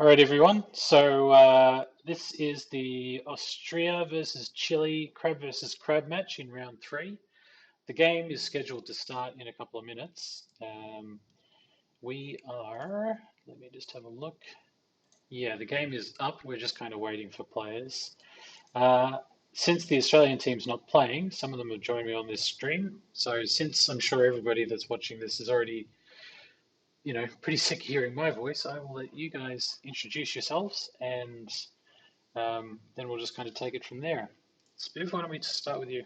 All right, everyone. So this is the Austria versus Chile crab versus crab match in round three. The game is scheduled to start in a couple of minutes. Let me just have a look. Yeah, the game is up. We're just kind of waiting for players. Uh, since the Australian team's not playing, some of them have joined me on this stream. So since I'm sure everybody that's watching this is already pretty sick of hearing my voice, I will let you guys introduce yourselves and then we'll just kind of take it from there. Spiv, why don't we just start with you?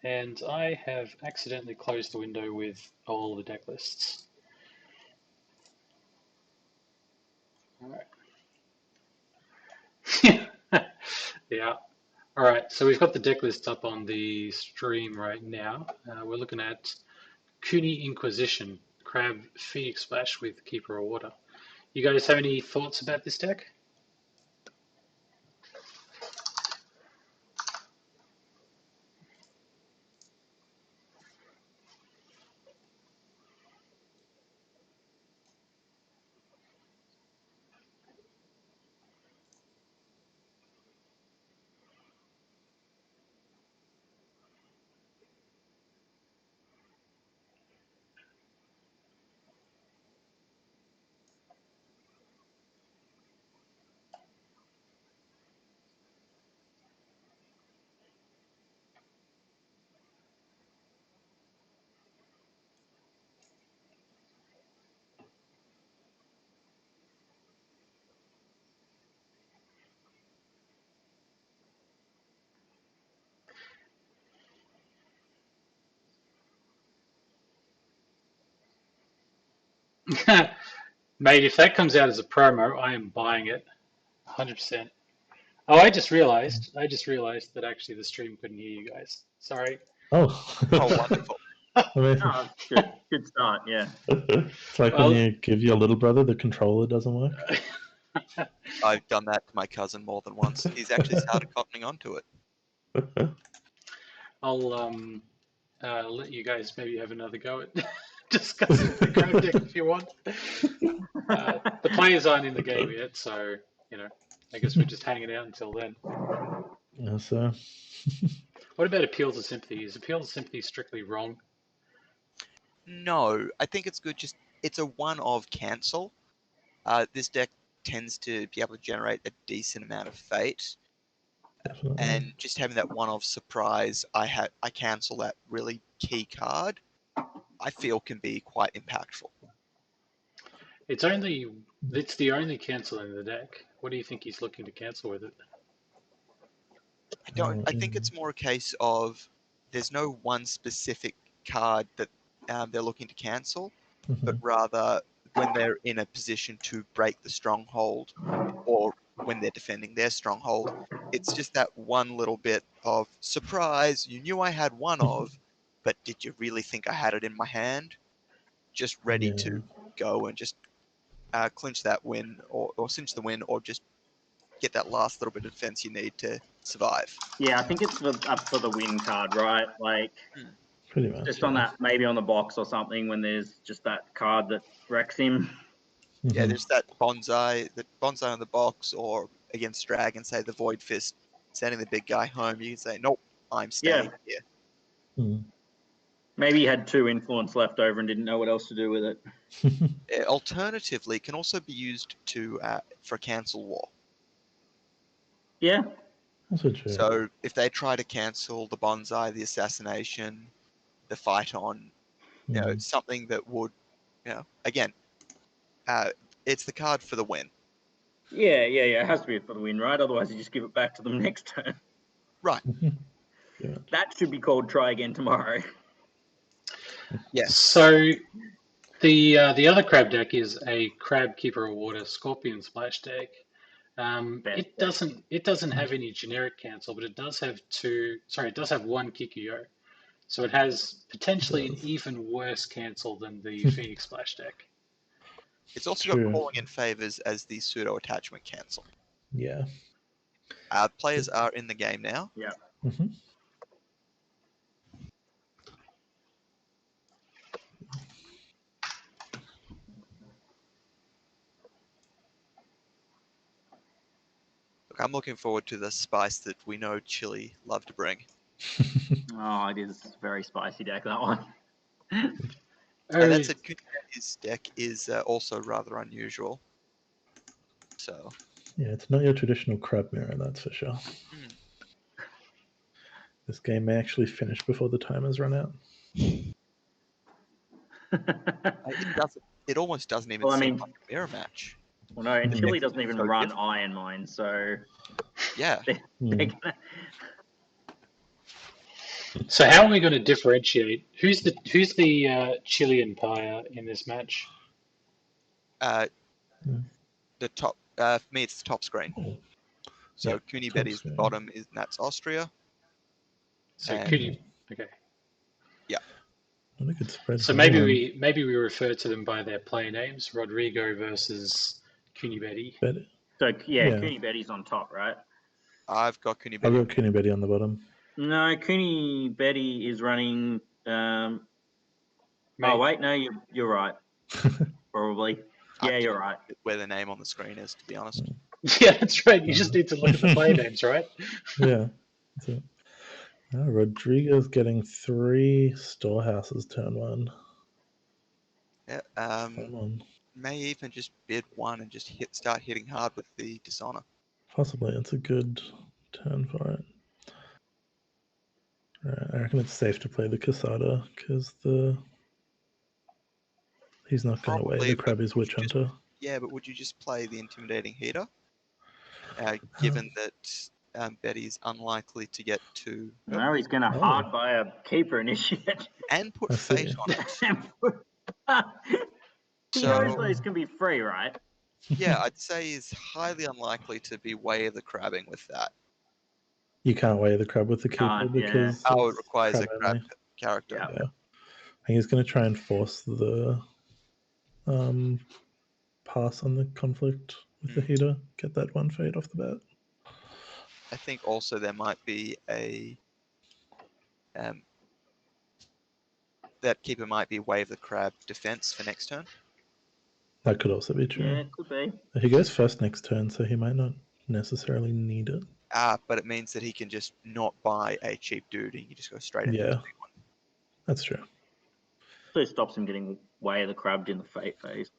And I have accidentally closed the window with all the deck lists. All right. Yeah. All right. So we've got the deck list up on the stream right now. We're looking at Cooney Inquisition, Crab Phoenix Splash with Keeper of Water. You guys have any thoughts about this deck? Mate, if that comes out as a promo, I am buying it 100%. Oh, I just realized that actually the stream couldn't hear you guys. Sorry. Oh, Oh, wonderful. amazing. Oh, good. Good start, yeah. It's like Well- when you give your little brother the controller doesn't work. I've done that to my cousin more than once. He's actually started cottoning onto it. I'll let you guys maybe have another go at discussing the crab deck if you want. The players aren't in the game yet, so I guess we're just hanging out until then. Yeah, so What about Appeals of Sympathy? Is Appeals of Sympathy strictly wrong? No, I think it's good. It's a one-of cancel. This deck tends to be able to generate a decent amount of fate, definitely. and just having that one-of surprise, I cancel that really key card. I feel can be quite impactful. It's the only cancel in the deck. What do you think he's looking to cancel with it? I think it's more a case of there's no one specific card that they're looking to cancel, but rather when they're in a position to break the stronghold or when they're defending their stronghold, it's just that one little bit of surprise. You knew I had one of, but did you really think I had it in my hand? Just ready to go and just clinch that win or cinch the win or just get that last little bit of defense you need to survive. Yeah, I think it's up for the win card, right? Like, Pretty much. just on that, maybe on the box or something when there's just that card that wrecks him. Yeah, there's that bonsai on the box, or against Dragon, say the Void Fist, sending the big guy home. You can say, nope, I'm staying here. Maybe he had 2 influence left over and didn't know what else to do with it. Alternatively, it can also be used for cancel war. Yeah. Also true. So if they try to cancel the bonsai, the assassination, the fight on, something that would, again, it's the card for the win. Yeah. It has to be for the win, right? Otherwise, you just give it back to them next turn. Right. Yeah. That should be called Try Again Tomorrow. Yes. So the other crab deck is a Crab Keeper of Water Scorpion Splash deck. It doesn't have any generic cancel, but it does have one Kikuyo. So it has potentially an even worse cancel than the Phoenix Splash deck. It's also got calling in favors as the pseudo attachment cancel. Yeah. Players are in the game now. Yeah. Mm-hmm. Look, I'm looking forward to the spice that we know Chile love to bring. Oh, it is a very spicy deck, that one. And Oh, that said, Kunibeti's deck is also rather unusual. So, Yeah, it's not your traditional crab mirror, that's for sure. Hmm. This game may actually finish before the timers run out. it doesn't. It almost doesn't even Well, I seem mean- like a mirror match. Well, no, and Mm. Chile doesn't even So run different. Iron Mine, so Yeah. they're Mm. gonna... so how are we going to differentiate? Who's the Chilean player in this match? Uh, Yeah. The top. For me, it's the top screen. Oh, So yeah, Kunibeti is the screen. bottom, and that's Austria. So And- could you? Okay. not a good spread. So here. maybe we refer to them by their play names. Rodrigo versus Kunibeti. But So yeah, Yeah. Cooney Betty's on top, right? I've got I've Kunibeti. got Kunibeti on the bottom. No, Cooney Betty is running. Oh Maybe. wait, no, you're right. Probably. I Yeah, you're don't right. know where the name on the screen is, to be honest. Yeah, that's right. You just need to look at the play names, right? Yeah. That's it. Rodrigo's getting 3 storehouses turn 1. Yeah, Come on. may even just bid one and just start hitting hard with the dishonor. Possibly, it's a good turn for it. Right, I reckon it's safe to play the Casada because he's not going to weigh Probably, the but Crabby's would Witch you just- Hunter. Yeah, but would you just play the intimidating heater? Given that Betty's unlikely to get to No, he's gonna Oh. hard buy a keeper initiate. and put I see. fate on it. He So- knows those can be free, right? Yeah, I'd say he's highly unlikely to be way of the crabbing with that. You can't weigh the crab with the keeper Can't, yeah. because Oh, it it's requires a crab crab only. character. Yeah. Yeah. I think he's going to try and force the pass on the conflict with the heater. Get that 1 fade off the bat. I think also there might be that keeper might be wave the crab defense for next turn. That could also be true. Yeah, it could be. He goes first next turn, so he might not necessarily need it. But it means that he can just not buy a cheap dude and he can just go straight into Yeah. the big one. That's true. So it stops him getting way of the crabbed in the fate phase.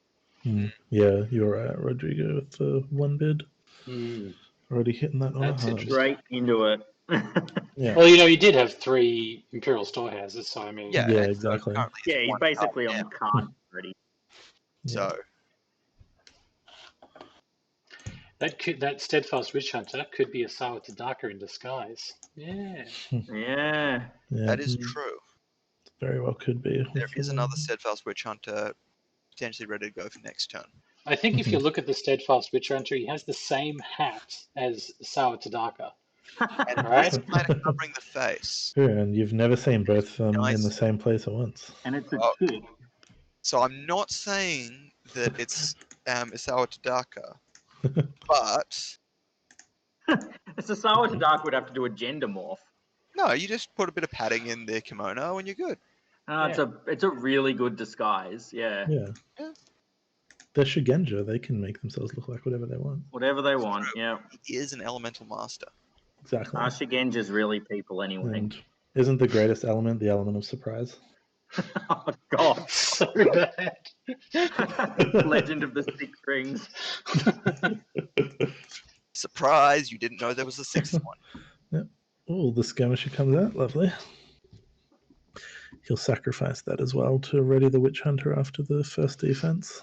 Yeah, you're right, Rodrigo, with the 1 bid. Hmm. Already hitting that on a That's hard. interesting. Straight into it. Yeah. Well, you know, he did have 3 Imperial storehouses, so I mean, Yeah, Yeah, and so exactly. currently it's Yeah, he's one basically card on now. the card already. Yeah. So that steadfast witch hunter could be a Sawa Tadaka in disguise. Yeah. Yeah. Yeah, that is true. very well could be. There is another steadfast witch hunter potentially ready to go for next turn. I think if you look at the steadfast witch hunter, he has the same hat as Sawa Tadaka. And Right. he's kind of covering the face. Yeah, and you've never seen both of them in Nice. the same place at once. And it's a Oh. chick. So I'm not saying that it's Isawa Tadaka, but It's a Sawa Tadaka would have to do a gender morph. no, you just put a bit of padding in the kimono and you're good. It's a really good disguise. Yeah. Yeah. Yeah. They're Shigenja. They can make themselves look like whatever they want. Whatever they want. Yeah. He is an elemental master. Exactly. Shigenja's really people anyway. And isn't the greatest element the element of surprise? Oh God. So bad. Legend of the Six Rings. Surprise, you didn't know there was a sixth one. Oh, the skirmisher comes out. Lovely. He'll sacrifice that as well to ready the witch hunter after the first defense.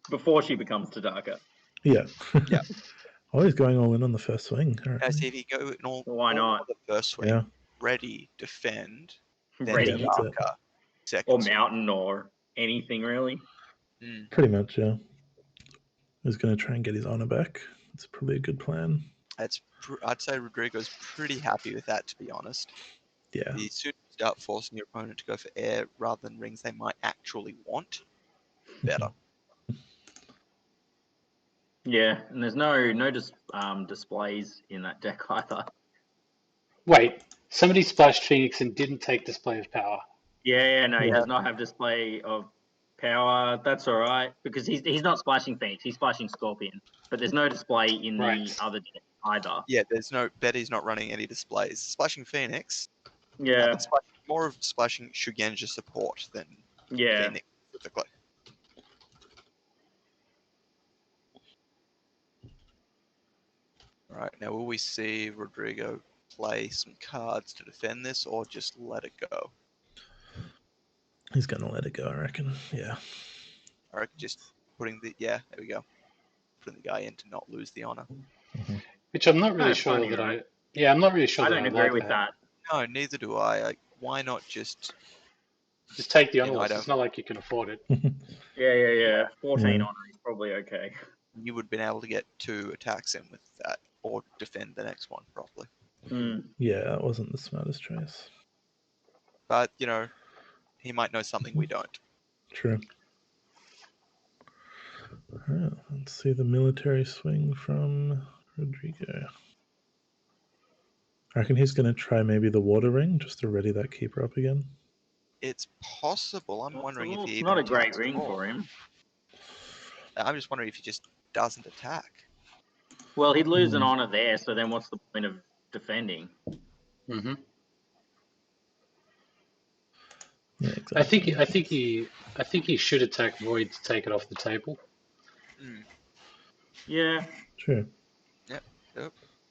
Before she becomes Tadaka. Yeah. Yeah. Always going all in on the first swing. I reckon. As if you go in all, Why all not? on the first swing, Yeah. ready, defend, then Ready. Yeah, that's it. Tadaka, second Or swing. mountain or anything really. Mm. Pretty much, yeah. He's going to try and get his honor back. It's probably a good plan. I'd say Rodrigo's pretty happy with that, to be honest. Yeah. The sooner you start forcing your opponent to go for air rather than rings they might actually want, better. Yeah, and there's no displays in that deck either. Wait, somebody splashed Phoenix and didn't take display of power. Yeah, no, he Yeah. does not have display of power. That's all right because he's not splashing Phoenix. He's splashing Scorpion, but there's no display in the Right. other deck either. Yeah, there's no. Betty's not running any displays. Splashing Phoenix, Yeah, but more of splashing Shugenja support than yeah. Phoenix specifically. All right, now will we see Rodrigo play some cards to defend this, or just let it go? He's going to let it go, I reckon. Yeah. I reckon just putting the there we go, putting the guy in to not lose the honor. Which I'm not really That's sure funny, that right? I'm not really sure I that don't I agree like with that. No, neither do I. Like, why not just? Just take the You honor know, I loss. don't- It's not like you can afford it. Yeah. 14 Yeah. honor is probably okay. You would have been able to get 2 attacks in with that, or defend the next one properly. Yeah, that wasn't the smartest choice. But he might know something we don't. True. Alright, let's see the military swing from Rodrigo. I reckon he's going to try maybe the water ring just to ready that keeper up again. It's possible. I'm wondering if he It's even not a great attacks ring at all. for him. I'm just wondering if he just doesn't attack. Well, he'd lose an honor there, so then what's the point of defending? Hmm. Yeah, exactly. I think he should attack Void to take it off the table. Yeah. True. Yep.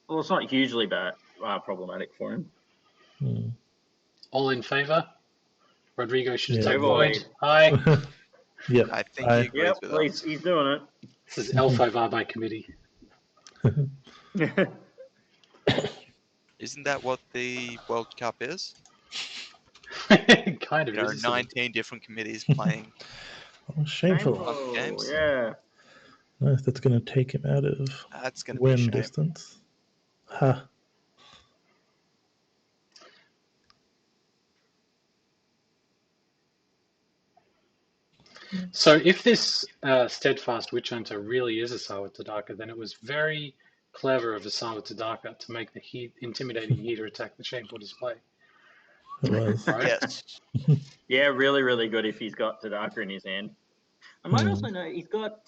Well, it's not hugely bad, problematic for him. All in favor? Rodrigo should Yeah. attack Void. Void. Hi. Yep. I think he agrees with Well, us. he's doing This is L5R by committee. it. Isn't that what the World Cup is? Kind of. Isn't it? 19 different committees playing. Oh, shameful. Oh, games. yeah. Nice, that's going to take him out of That's going to be a win shame. distance. Ha. So if this steadfast witch hunter really is a Sawa Tadaka, then it was very clever of a Sawa Tadaka to make the intimidating heater attack the shameful display. It was. Right? Yes. Yeah, really, really good if he's got Tadaka in his hand. I might also know he's got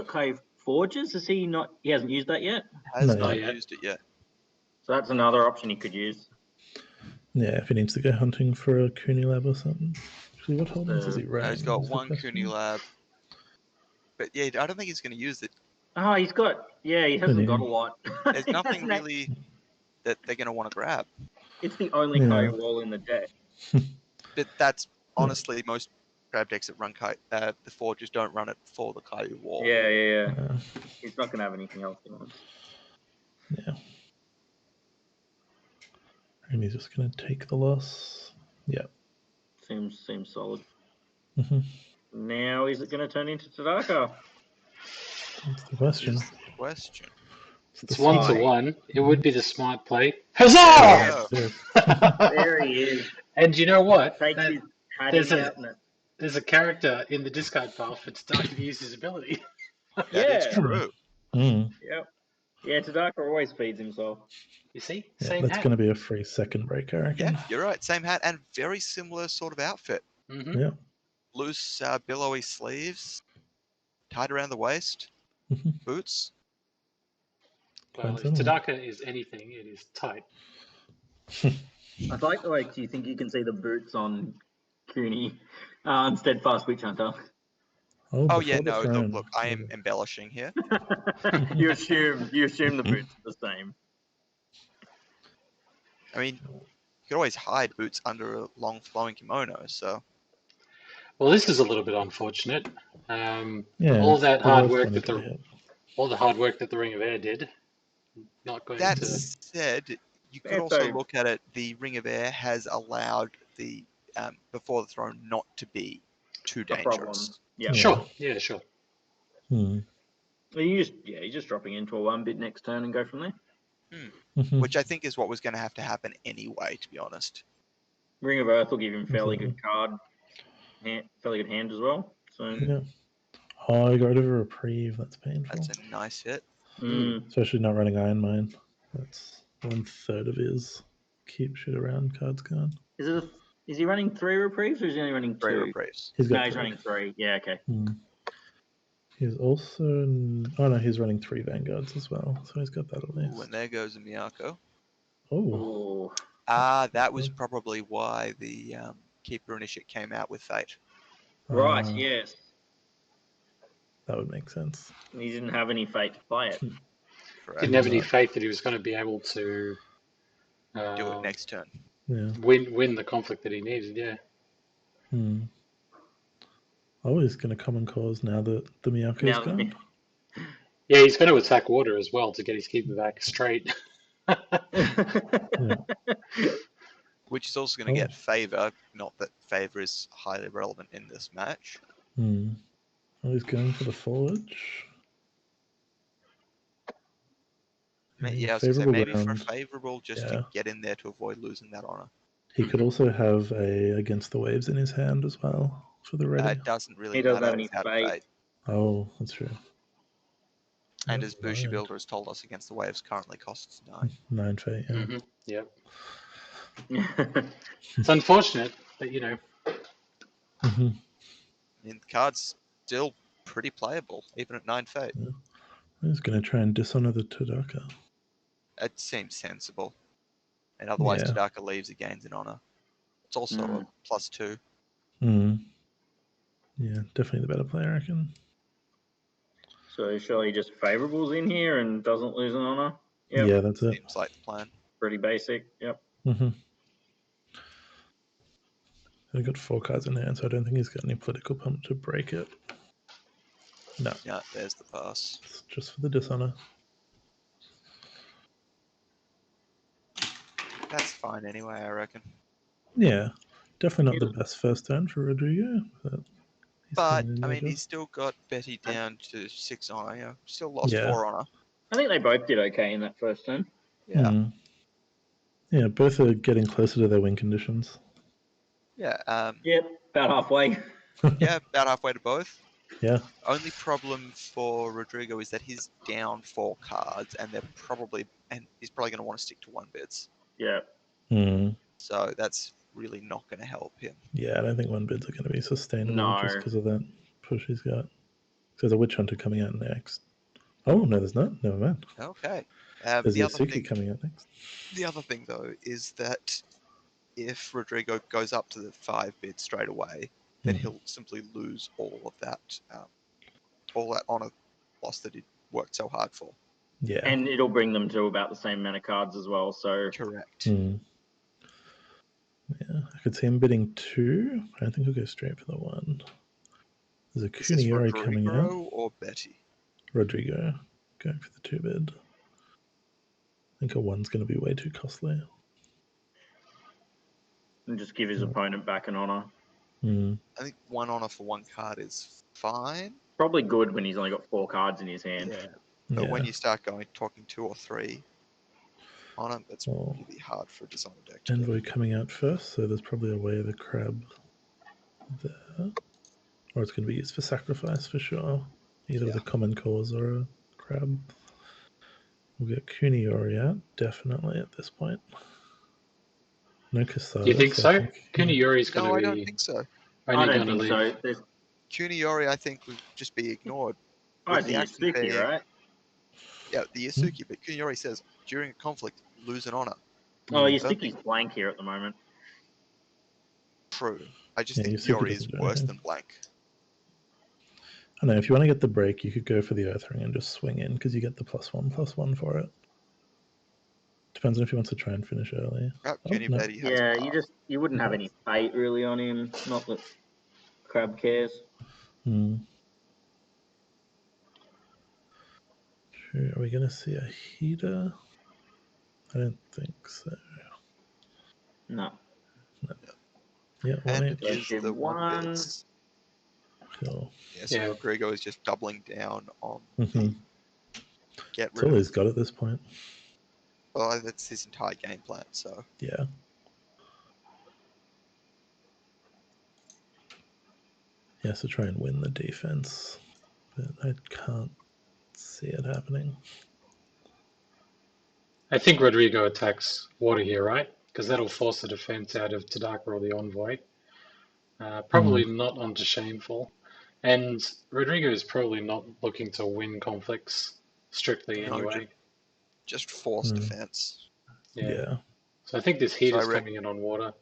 Cove Forges. Is he not? He hasn't used that yet. Has No, not yet. used it yet. So that's another option he could use. Yeah, if he needs to go hunting for a Cooney Lab or something. Actually, what holdings does he run? He's got one Cooney Lab. But yeah, I don't think he's going to use it. Oh, he hasn't got a lot. There's nothing really that they're going to want to grab. It's the only Kite wall in the deck. But that's honestly most grab decks that run Kite. The Forges don't run it for the Caillou wall. Yeah. He's not going to have anything else he wants. Yeah. And he's just going to take the loss. Yeah. Seems solid. Mm-hmm. Now is it going to turn into Tadaka? That's the question. It's 1-1. It would be the smart play. Huzzah! There he is. And you know what? Takes his padding out. There's a character in the discard pile for Tadaka to use his ability. That's true. Mm. Yep. Yeah, Tadaka always feeds himself. You see? Yeah, Same that's hat. going to be a free second break, I reckon. Yeah, you're right. Same hat and very similar sort of outfit. Mm-hmm. Yeah. Loose, billowy sleeves, tied around the waist, boots. Well, if Tadaka is anything, it is tight. I'd like, do you think you can see the boots on Cooney, Steadfast Witch Hunter? Oh yeah, no, look, I am embellishing here. You assume the boots are the same. I mean, you could always hide boots under a long flowing kimono, so. Well, this is a little bit unfortunate. All the hard work that the Ring of Air did. Not going that to. said, you could also look at it. The Ring of Air has allowed the Before the Throne not to be too dangerous. Yeah. Sure. Yeah. Sure. You're just dropping into a 1-bit next turn and go from there. Which I think is what was going to have to happen anyway, to be honest. Ring of Earth will give him fairly good hand as well. So. Yeah. Oh, I got rid of a reprieve. That's painful. That's a nice hit. Especially not running Iron Mine. That's 1/3 of his keep shit around cards gone. Is he running 3 reprieves or is he only running 2? 3 reprieves. He's got He's 3. running 3. Yeah, okay. He's also... Oh no, he's running 3 Vanguards as well, so he's got that at least. Ooh, and there goes a Miyako. Oh. That was probably why the Keeper Initiate came out with Fate. Right, yes. That would make sense. He didn't have any fate to play it. Correct. Didn't have any faith that he was going to be able to Do it next turn. Yeah. win the conflict that he needed, yeah. Oh, he's going to Common Cause now that the Miyako's gone. Yeah, he's going to attack water as well to get his keeper back straight. Which is also going to get Favor. Not that Favor is highly relevant in this match. Oh, he's going for the forge. Yeah, I was going to say maybe for favorable just to get in there to avoid losing that honor. He could also have a Against the Waves in his hand as well for the ready. It doesn't really He doesn't matter have any without fate. Oh, that's true. And as Bushi Builder has told us, Against the Waves currently costs 9. 9 fate, yeah. Yep. It's unfortunate, but you know. I mean, the card's still pretty playable, even at 9 fate. Yeah. He's going to try and dishonor the Tadaka. It seems sensible. And otherwise, Tadaka leaves, it gains an honor. It's also a +2. Yeah, definitely the better player, I reckon. So surely just favourables in here and doesn't lose an honor? Yep. Yeah, that's it. Seems like the plan. Pretty basic, yep. I've got 4 cards in hand, so I don't think he's got any political pump to break it. No. Yeah, there's the pass. It's just for the dishonor. That's fine anyway, I reckon. Yeah, definitely not the best first turn for Rodrigo. But I mean, he's still got Betty down to 6 honor. You know, still lost 4 honor. I think they both did okay in that first turn. Yeah. Yeah, both are getting closer to their win conditions. Yeah. Yep, about halfway. Yeah, about halfway to both. Yeah. Only problem for Rodrigo is that he's down 4 cards, and he's probably going to want to stick to 1 bids. Yeah. So that's really not going to help him. Yeah, I don't think 1 bids are going to be sustainable just because of that push he's got. So there's a Witch Hunter coming out next. Oh, no, there's not. Never mind. Okay. There's Yasuki coming out next. The other thing, though, is that if Rodrigo goes up to the 5 bid straight away, then he'll simply lose all of that honor loss that he worked so hard for. Yeah. And it'll bring them to about the same amount of cards as well, so... Correct. Yeah, I could see him bidding 2. I don't think he'll go straight for the 1. There's a Kuniori coming out. Rodrigo or Betty? Rodrigo going for the 2 bid. I think a 1's going to be way too costly. And just give his opponent back an honor. I think 1 honor for 1 card is fine. Probably good when he's only got 4 cards in his hand. Yeah. But when you start talking 2 or 3 honor, that's really hard for a Dishonor deck to Envoy coming out first, so there's probably a way of the crab there. Or it's going to be used for sacrifice for sure. Either with a Common Cause or a crab. We'll get Kuniori out, definitely, at this point. No Kasada. Do you think so? Kuniori's going to be... No, I don't think so. I don't think so. Kuniori, I think, would just be ignored. Oh, it's the Yasuki, right? Yeah, the Yasuki, but Kuniori says, during a conflict, lose an honor. Oh, Yasuki's blank here at the moment. True. I just think Yuri is worse than blank. I know, if you want to get the break, you could go for the Earth Ring and just swing in, because you get the +1/+1 for it. Depends on if he wants to try and finish early. Yeah, you wouldn't have any fate really on him. Not that Crab cares. Are we going to see a heater? I don't think so. No. Yeah, and is the 1 bids. Cool. Yeah, so Rodrigo is just doubling down on get rid That's all he's got at this point. Well, that's his entire game plan, so. Yeah. He has to try and win the defense. but I can't see it happening. I think Rodrigo attacks water here, right? Because that'll force the defense out of Tadaka or the Envoy. Probably not onto Shameful. And Rodrigo is probably not looking to win conflicts strictly No, anyway. just force defense. Yeah. So I think this heat So is coming in on water.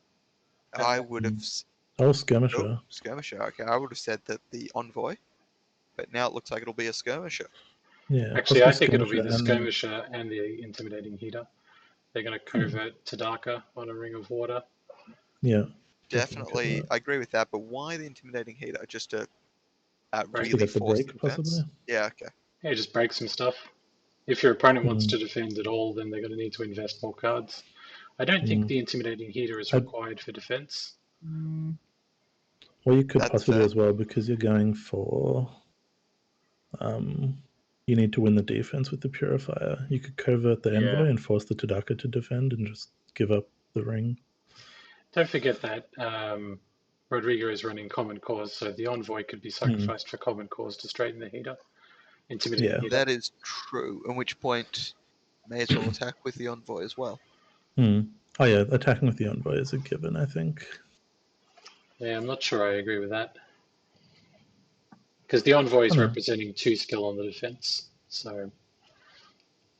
I would have. Oh, Skirmisher. Oh, skirmisher. Okay, I would have said that the Envoy, but now it looks like it'll be a skirmisher. Yeah. Actually, I think it'll be the and- Skirmisher and the Intimidating Heater. They're going to covert Tadaka on a Ring of Water. Yeah. Definitely, I agree with that. But why the intimidating heater? Just to Right. To really get the force break, the defense? possibly. Yeah. Okay. Yeah, just break some stuff. If your opponent wants to defend at all, then they're going to need to invest more cards. I don't think the Intimidating Heater is required for defense. Or you could That's possibly fair. as well, because you're going for you need to win the defense with the Purifier. You could covert the Envoy and force the Tadaka to defend and just give up the ring. Don't forget that Rodrigo is running Common Cause, so the Envoy could be sacrificed for Common Cause to straighten the heater. Intimidating heater. That is true. At which point, may as well attack with the Envoy as well. Oh yeah, attacking with the Envoy is a given, I think. Yeah, I'm not sure I agree with that. Because the Envoy is representing 2 skill on the defense, so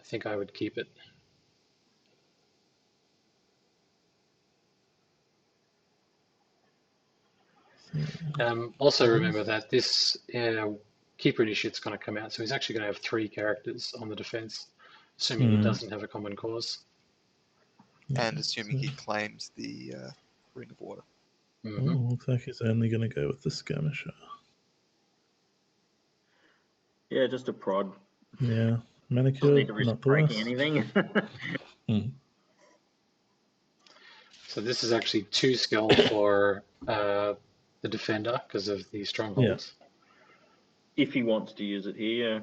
I think I would keep it. Also remember that this Keeper Initiate is going to come out, so he's actually going to have 3 characters on the defense, assuming he doesn't have a Common Cause. And assuming he claims the Ring of Water. Looks like he's only going to go with the Skirmisher. Yeah, just a prod. Yeah, Doesn't Manicure, need to risk not the breaking worst. anything. So this is actually 2 skill for the defender because of the strongholds. If he wants to use it here.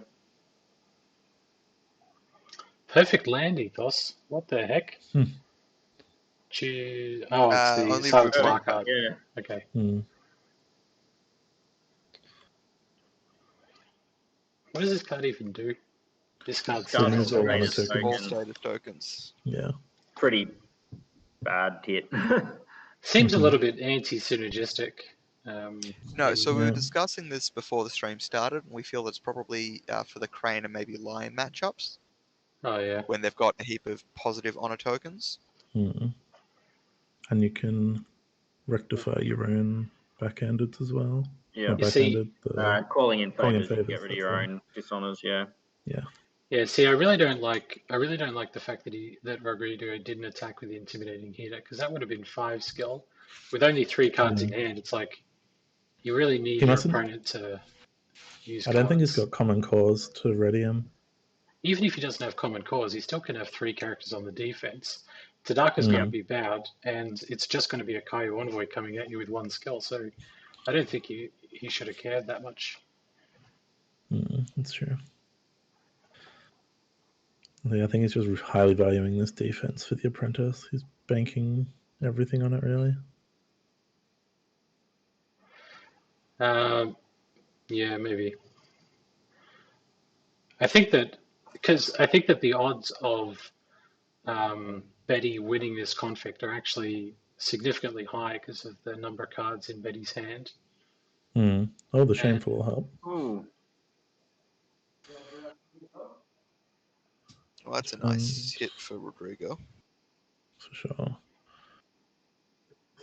Perfect land ethos. What the heck? Choose. Oh, it's the Only Silence root Mark card. Yeah. Okay. What does this card even do? This card Removes all status other tokens. All status tokens. Yeah. Pretty bad hit. Seems a little bit anti-synergistic. No, so we were discussing this before the stream started, and we feel it's probably for the Crane and maybe Lion matchups. Oh, yeah. When they've got a heap of positive honor tokens. And you can rectify your own backhanded as well. Yeah. You see, calling in favors, favors, get rid of your that's own dishonors. Yeah. Yeah, see, I really don't like the fact that Rodrigo didn't attack with the Intimidating Heater, because that would have been 5 skill. With only 3 cards in hand, it's like you really need your opponent to use cards. I don't think he's got Common Cause to ready him. Even if he doesn't have Common Cause, he still can have 3 characters on the defense. Tadaka's going to be bowed, and it's just going to be a Kaiju Envoy coming at you with 1 skill, so I don't think he should have cared that much. That's true. I think he's just highly valuing this defense for the Apprentice. He's banking everything on it, really. Yeah, maybe. I think that the odds of Betty winning this conflict are actually significantly high because of the number of cards in Betty's hand. Oh, the Shameful will help. Ooh. Well, that's a nice hit for Rodrigo. For sure. So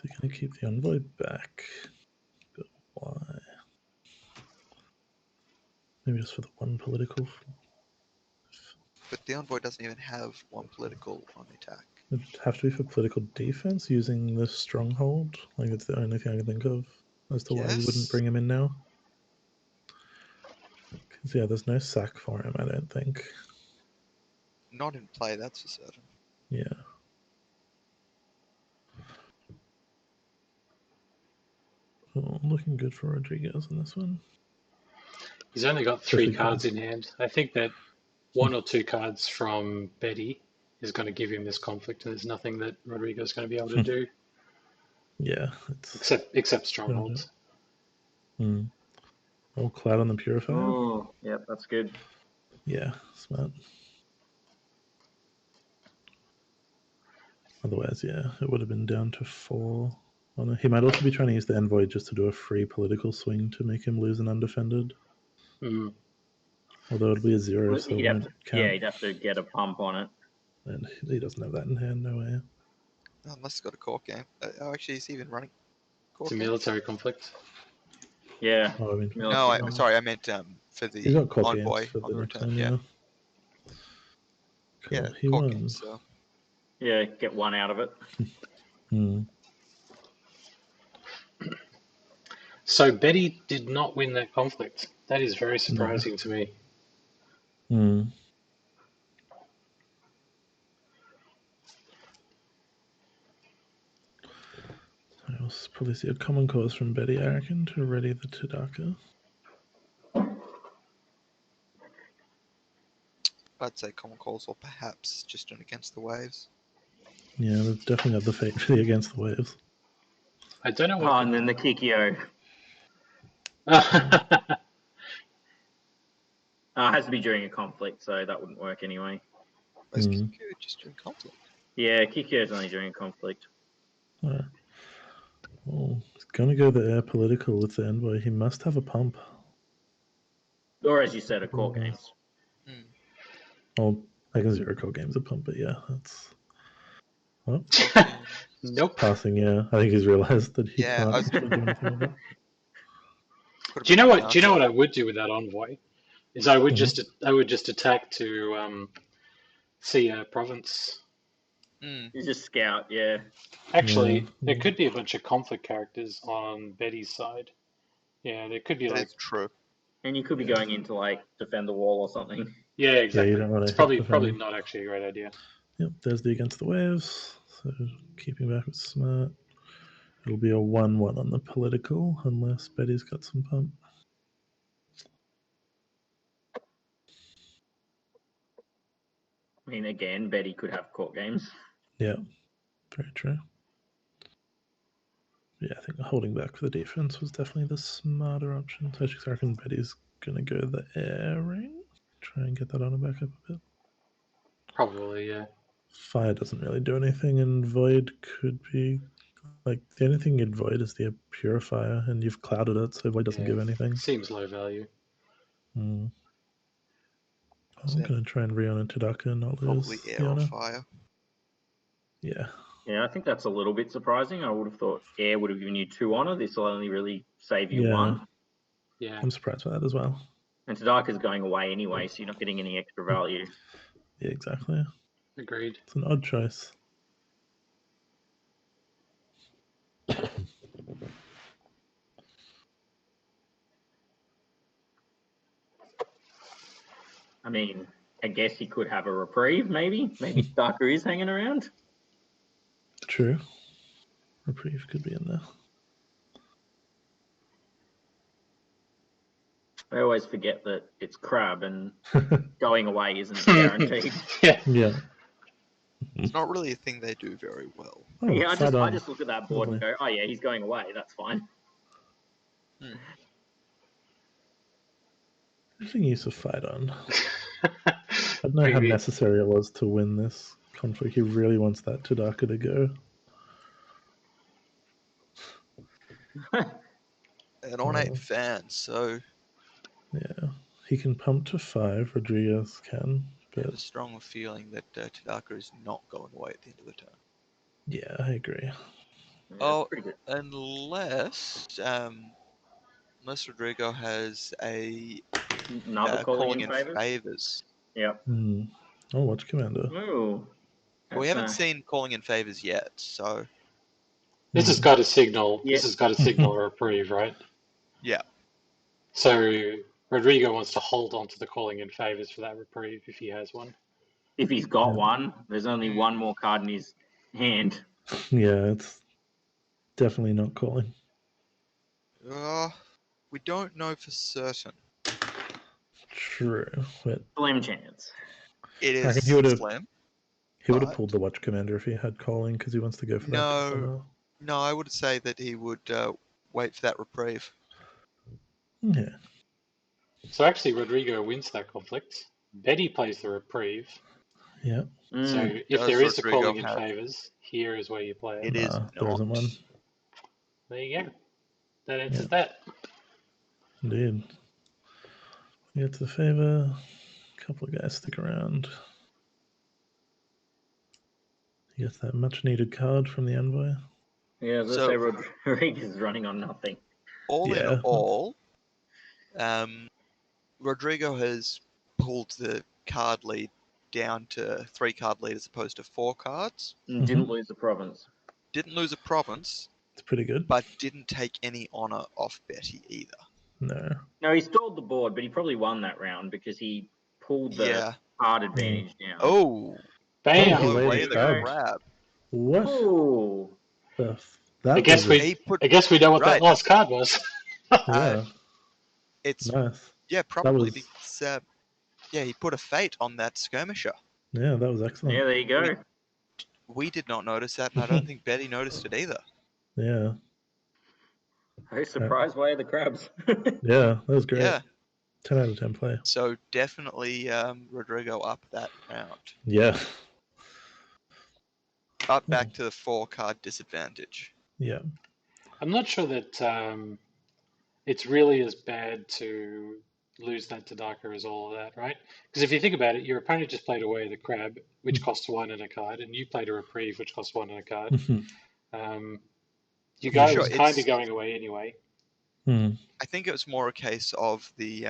you're going to keep the Envoy back. But why? Maybe just for the 1 political. But the Envoy doesn't even have 1 political on the attack. It'd have to be for political defense using the Stronghold. Like, it's the only thing I can think of as to why you wouldn't bring him in now. Because, there's no sack for him, I don't think. Not in play, that's for certain. Yeah. Oh, looking good for Rodriguez in this one. He's only got 3 cards in hand. I think that 1 or 2 cards from Betty is going to give him this conflict, and there's nothing that Rodrigo's going to be able to do. Yeah. Except strongholds. All Cloud on the Purifier. Oh, yep, that's good. Yeah, smart. Otherwise, yeah, it would have been down to 4. Oh, no. He might also be trying to use the Envoy just to do a free political swing to make him lose an undefended. Mm. Although it'll be a 0, so it won't count. he'd have to get a pump on it. And he doesn't have that in hand, no way. Unless he's got a court game. Actually, is he even running court It's a games? military conflict. Yeah. Oh, I mean, No, sorry, I meant for the he's got court Envoy games for on the the next return. one, Yeah, Cool. yeah, He court won. games. So. Yeah, get one out of it. So Betty did not win that conflict. That is very surprising to me. I'll probably see a common cause from Betty, I reckon, to ready the Tadaka. I'd say common calls or perhaps just an against the waves. Yeah, they've definitely got the fate for the against the waves. I don't know what. Oh, and then the Kikyo. the... It has to be during a conflict, so that wouldn't work anyway. Where's Kikyo just during conflict? Yeah, Kikyo is only during a conflict. Well, he's going to go the air political with the Envoy. He must have a pump. Or as you said, a court Yeah. games. Well, I guess 0 court games a pump, but yeah, that's... Well, Nope. passing, yeah. I think he's realised that he Yeah, can't actually do anything with it. Do you know what? Do you know what I would do with that Envoy? Is I would just attack to see a province. You just scout, yeah. Actually, there could be a bunch of conflict characters on Betty's side. Yeah, there could be that like. is true. And you could be going in to like defend the wall or something. Yeah, exactly. Yeah, you don't want to it's probably not actually a great idea. Yep, there's the against the waves. So keeping back with smart. It'll be a 1-1 on the political unless Betty's got some pump. I mean, again, Betty could have court games. Yeah, very true. Yeah, I think holding back for the defense was definitely the smarter option. So I reckon Betty's going to go the air ring. Try and get that on her back up a bit. Probably, yeah. Fire doesn't really do anything, and Void could be... Like, the only thing you'd Void is the Purifier, and you've clouded it, so Void doesn't give anything. Seems low value. I'm going to try and re-honor Tadaka and not lose. Probably air or fire. Yeah. Yeah, I think that's a little bit surprising. I would have thought air would have given you 2 honor. This will only really save you 1. Yeah. I'm surprised by that as well. And Tadaka's going away anyway, so you're not getting any extra value. Yeah, exactly. Agreed. It's an odd choice. I mean, I guess he could have a reprieve, maybe. Maybe Tadaka is hanging around. True. Reprieve could be in there. I always forget that it's crab and going away isn't guaranteed. Yeah. It's not really a thing they do very well. Oh, yeah, I just look at that board and go, oh yeah, he's going away. That's fine. Interesting use of fight on. I don't know how necessary it was to win this conflict. He really wants that Tadaka to go. An ornate fan, so... Yeah. He can pump to 5, Rodriguez can. But... I have a strong feeling that Tadaka is not going away at the end of the turn. Yeah, I agree. Yeah, unless Rodrigo has another calling in favors. Yeah. Oh, watch Commander. Ooh. We haven't seen calling in favors yet, so this has got a signal. This has got a signal or reprieve, right? Yeah. So Rodrigo wants to hold on to the calling in favors for that reprieve if he has one. If he's got one, there's only one more card in his hand. Yeah, it's definitely not calling. We don't know for certain. True. But slim chance. It is slim. He would have pulled the Watch Commander if he had calling because he wants to go for that. No, I would say that he would wait for that reprieve. Yeah. So actually, Rodrigo wins that conflict. Betty plays the reprieve. Yeah. So if Does there is a Rodrigo calling in have? favours, here is where you play it. It is Nah, there isn't not. one. There you go. That answers Yeah. that. Indeed. We get to the favour. A couple of guys stick around. He gets that much needed card from the envoy. Yeah, as I So- say, Rodriguez is running on nothing. All in Yeah. all, Rodrigo has pulled the card lead down to 3 card lead as opposed to 4 cards. And didn't lose the province. Didn't lose a province, It's pretty good. but didn't take any honor off Betty either. No. No, he stalled the board, but he probably won that round because he pulled the Yeah. card advantage down. Oh, Bam! he no laid way a the crab. crab. What Ooh. the that I guess was He put I guess we know what right. that last card was. yeah, It's nice. probably was- because he put a fate on that skirmisher. Yeah, that was excellent. Yeah, there you go. We did not notice that, and I don't think Betty noticed it either. Yeah. Hey, surprise way of the crabs. Yeah, that was great. Yeah, 10 out of 10 play. so definitely Rodrigo up that round. Yeah. Up back to the 4 card disadvantage. Yeah. I'm not sure that it's really as bad to lose that to Darker as all of that, right? Because if you think about it, your opponent just played away the crab, which costs 1 and a card, and you played a reprieve, which costs 1 and a card. You guys Sure, was kind of it's- going away anyway. I think it was more a case of the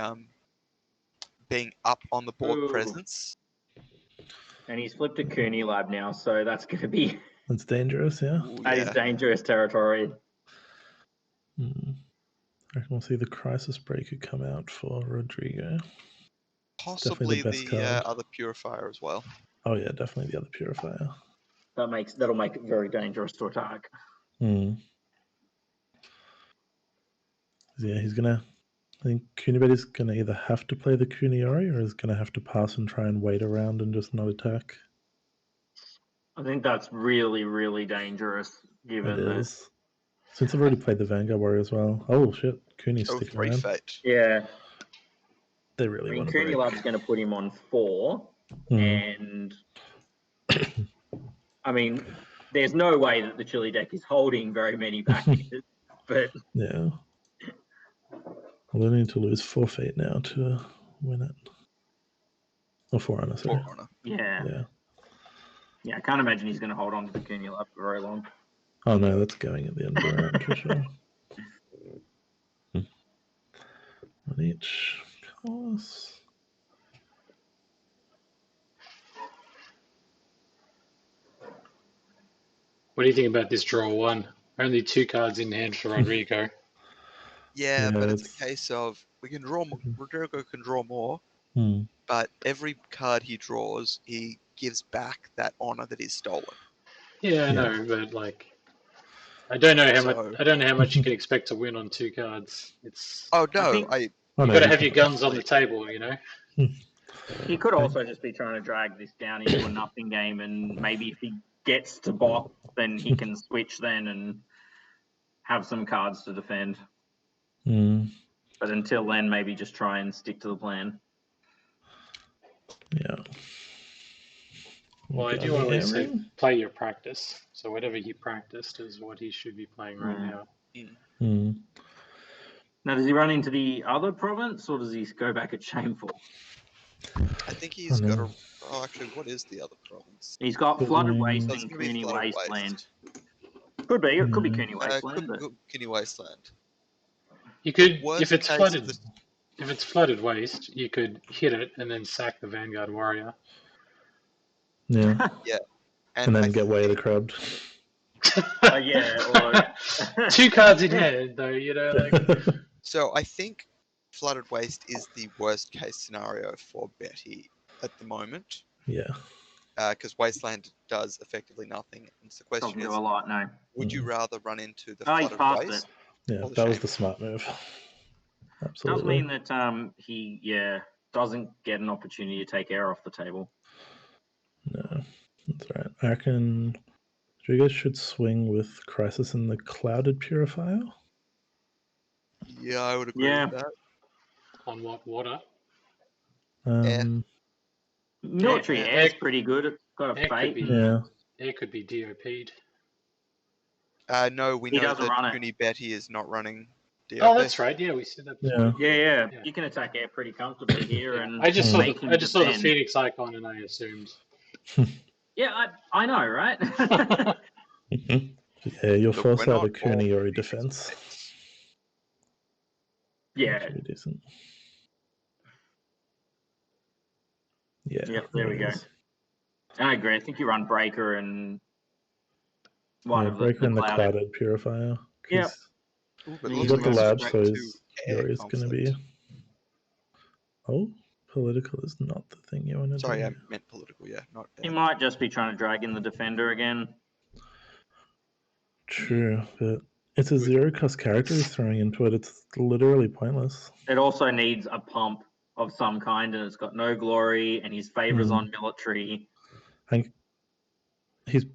being up on the board Ooh. presence. And he's flipped a Cooney Lab now, so that's going to be That's dangerous, yeah. Ooh, that is dangerous territory. I reckon we'll see the Crisis Breaker come out for Rodrigo. Possibly best the card. other purifier as well. Oh yeah, definitely the other Purifier. That'll make it very dangerous to attack. Yeah, he's gonna. I think Kunibeti's gonna either have to play the Kuniori or is gonna have to pass and try and wait around and just not attack. I think that's really, really dangerous, given It that. is. Since I've already played the Vanguard Warrior as well. Oh shit, Cooney's Oh, sticking 3 around. fate. Yeah, They I really mean, want to Cooney break. Lab's going to put him on 4, and I mean, there's no way that the Chile deck is holding very many backhanders, but Yeah. We'll need to lose 4 fate now to win it. Or 4 honor, sorry. 4 honor. yeah, I can't imagine he's going to hold on to the Cooney Lab for very long. Oh no, that's going at the end of the round for sure. On each course. What do you think about this draw 1? Only 2 cards in hand for Rodrigo. Yeah, Yeah, but it's it's- a case of we can draw. Rodrigo can draw more, Hmm. but every card he draws, he gives back that honor that he's stolen. Yeah, I Yeah. know, but like, I don't know how much. So- I don't know how much you can expect to win on 2 cards. It's Oh no, think- Oh, you no, got to you have your can't. guns on the table, you know. He could also just be trying to drag this down into a nothing game, and maybe if he gets to box, then he can switch then and have some cards to defend. Hmm. But until then, maybe just try and stick to the plan. Yeah. Well, I Okay, do on the always say hammering. play your practice. So whatever he practiced is what he should be playing right now. Hmm. Now, does he run into the other province, or does he go back at Shameful? I think he's Oh, got no. a. Oh, actually, what is the other province? He's got Flooded Waste So it's and gonna be Cooney Flooded Wasteland. Waste. Could be. It could be Hmm. Cooney Wasteland. Could but Cooney Wasteland. You could, Worst if it's case flooded, of the- if it's flooded waste, you could hit it and then sack the Vanguard Warrior. Yeah. And then I get way of the think- crowd. yeah. Or... 2 cards in hand, though. You know, like. So I think Flooded Waste is the worst case scenario for Betty at the moment, Yeah. because Wasteland does effectively nothing. And so the question Doesn't is, do a lot, no. would you rather run into the Oh, he's Flooded passed Waste? Yeah, Or the that was shame. the smart move. Does Absolutely. mean that he doesn't get an opportunity to take air off the table. No, that's right. I reckon Rodrigo should swing with Crisis and the Clouded Purifier. Yeah, I would agree Yeah. with that. On what water? Military Air- air's pretty good. It's got a Air could fate. be Yeah. Air could be DOP'd. No, we He know doesn't that run it. Cooney Betty is not running DOP. Oh, that's right. Yeah, we said that before. Yeah. Yeah. You can attack air pretty comfortably here, Yeah. and I just saw make the him I just saw the defend. Phoenix icon and I assumed. Yeah, I know, right? Yeah, you'll Look, force we're out a not all Kuniyori Phoenix defense. Knights. Yeah. Should be decent. Yeah. Yep, there we it go. is. I agree. I think you run Breaker and one Yeah, of Breaker the and the clouded. Clouded Purifier. Yep. 'cause Ooh, but You You looks got the like remember lab, straight so to his air Yori's going to be. conflict. Oh, political is not the thing you want to Sorry, do. I meant political. Yeah, not He air. might just be trying to drag in the defender again. True, but it's a zero-cost character he's throwing into it. It's literally pointless. It also needs a pump of some kind, and it's got no glory, and his favors on military. I think he's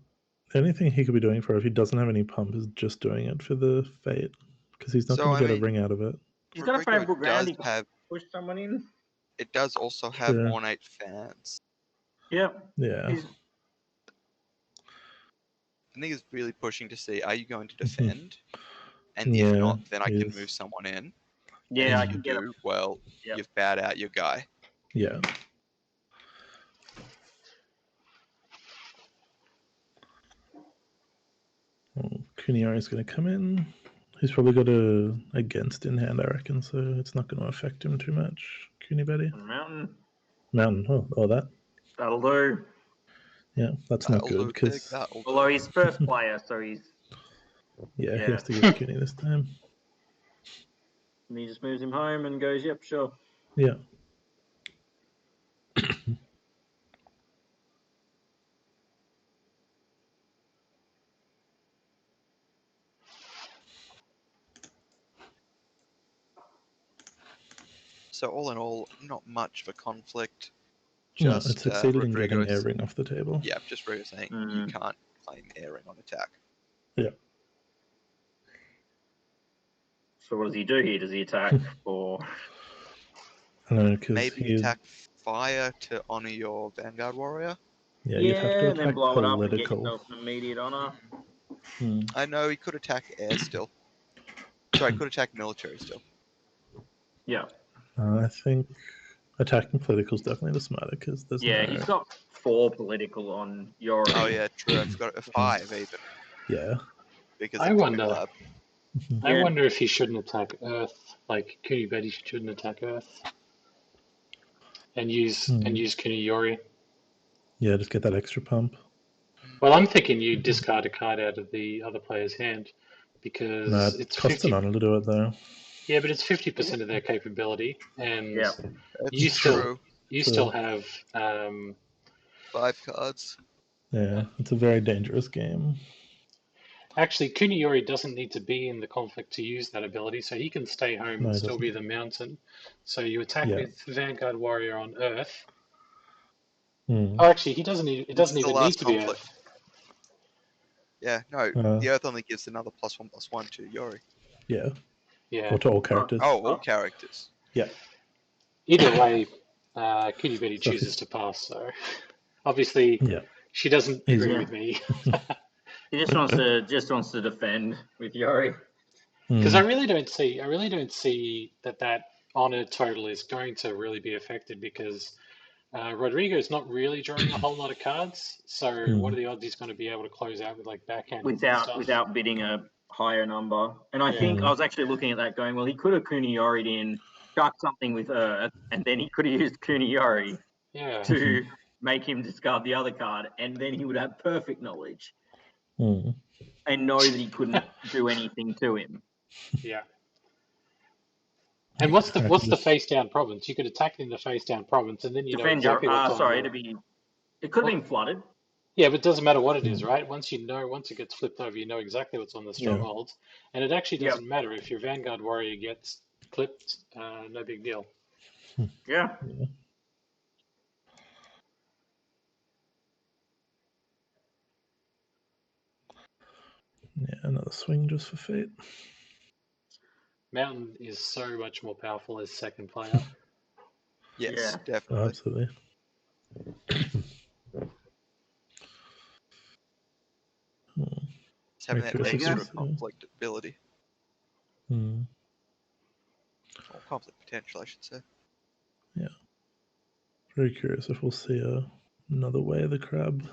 the only thing he could be doing for it if he doesn't have any pump is just doing it for the fate, because he's not So, going to I get a mean, ring out of it. He's got a Rodrigo favorable ground. does He can have. push someone in. It does also have True. ornate fans. Yep. Yeah. He's, I think he's really pushing to see: are you going to defend? And Yeah, if not, then I he can is. move someone in. yeah, And I if you can get a do, well, Yep. you've bowed out your guy. Yeah. Kuniyori's going to come in. He's probably got a against in hand, I reckon, so it's not going to affect him too much. Kunibetty. mountain. Mountain. Oh, that. That'll do. Yeah, that's not good because Although he's first player, so he's he yeah. has to give Kuni this time. And he just moves him home and goes, "Yep, sure." Yeah. So all in all, not much of a conflict. No, Just it succeeded in getting Rodrigo's- air ring off the table. Yeah, just Rodrigo saying you can't claim airing on attack. Yeah. So what does he do here? Does he attack or? I don't know, because Maybe attack fire to honor your Vanguard warrior. Yeah, you'd have to and then attack blow it up and get political. yourself an immediate honor. I know he could attack air still. Sorry, could attack military still. Yeah. I think attacking political is definitely the smarter because there's Yeah, no... he's got 4 political on Yori. Oh yeah, true. I forgot a 5 even Yeah. because I of wonder. Comic Lab. I wonder if he shouldn't attack Earth. Like Kunibetty shouldn't attack Earth. And use Kuniyori. Yeah, just get that extra pump. Well, I'm thinking you discard a card out of the other player's hand because No, it's it costs 50. an honor to do it though. Yeah, but it's 50% of their capability, and Yeah. you That's still true. you True. still have 5 cards. Yeah, it's a very dangerous game. actually Kuniyori doesn't need to be in the conflict to use that ability, so he can stay home No, and he still doesn't. be the mountain. So you attack Yeah. with Vanguard Warrior on Earth. Hmm. Oh, actually, he doesn't. It This doesn't is the even need last to be conflict. Earth. Yeah, no, the Earth only gives another +1/+1 to Yori. Yeah. Yeah. Or to all characters. Oh, all characters. Yeah. Either way, Kunibetty So chooses to pass. So obviously, Yeah. she doesn't He's- agree Yeah. with me. He just wants to defend with Yori. Because I really don't see that honor total is going to really be affected because Rodrigo's not really drawing a whole lot of cards. So what are the odds he's going to be able to close out with like backhand Without bidding a higher number. And I think I was actually looking at that going, well, he could have Kuniyori'd in, struck something with Earth, and then he could have used Kuniyori to make him discard the other card, and then he would have perfect knowledge and know that he couldn't do anything to him. Yeah. And what's the face down province? You could attack in the face down province, and then you know exactly what's on. It could have been flooded. Yeah, but it doesn't matter what it is, right? Once it gets flipped over, you know exactly what's on the strongholds, and it actually doesn't matter if your Vanguard Warrior gets clipped. No big deal. Yeah. Yeah, another swing just for fate. Mountain is so much more powerful as second player. Yes, Yeah. definitely. Absolutely. It's having Very that curious There you extra go. conflict ability. Hmm. Or conflict potential, I should say. Very curious if we'll see another way of the crab.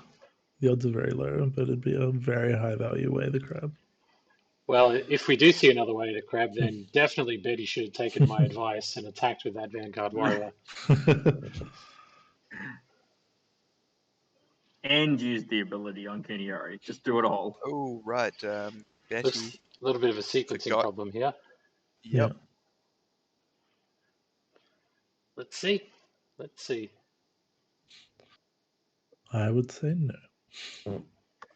The odds are very low, but it'd be a very high value way of the crab. Well, if we do see another way to crab, then definitely Betty should have taken my advice and attacked with that Vanguard Warrior. And use the ability on Kuniori. Just do it all. Oh, right. Betty. Looks a little bit of a sequencing Forgot. problem here. Yep. Yeah. Let's see. Let's see. I would say no.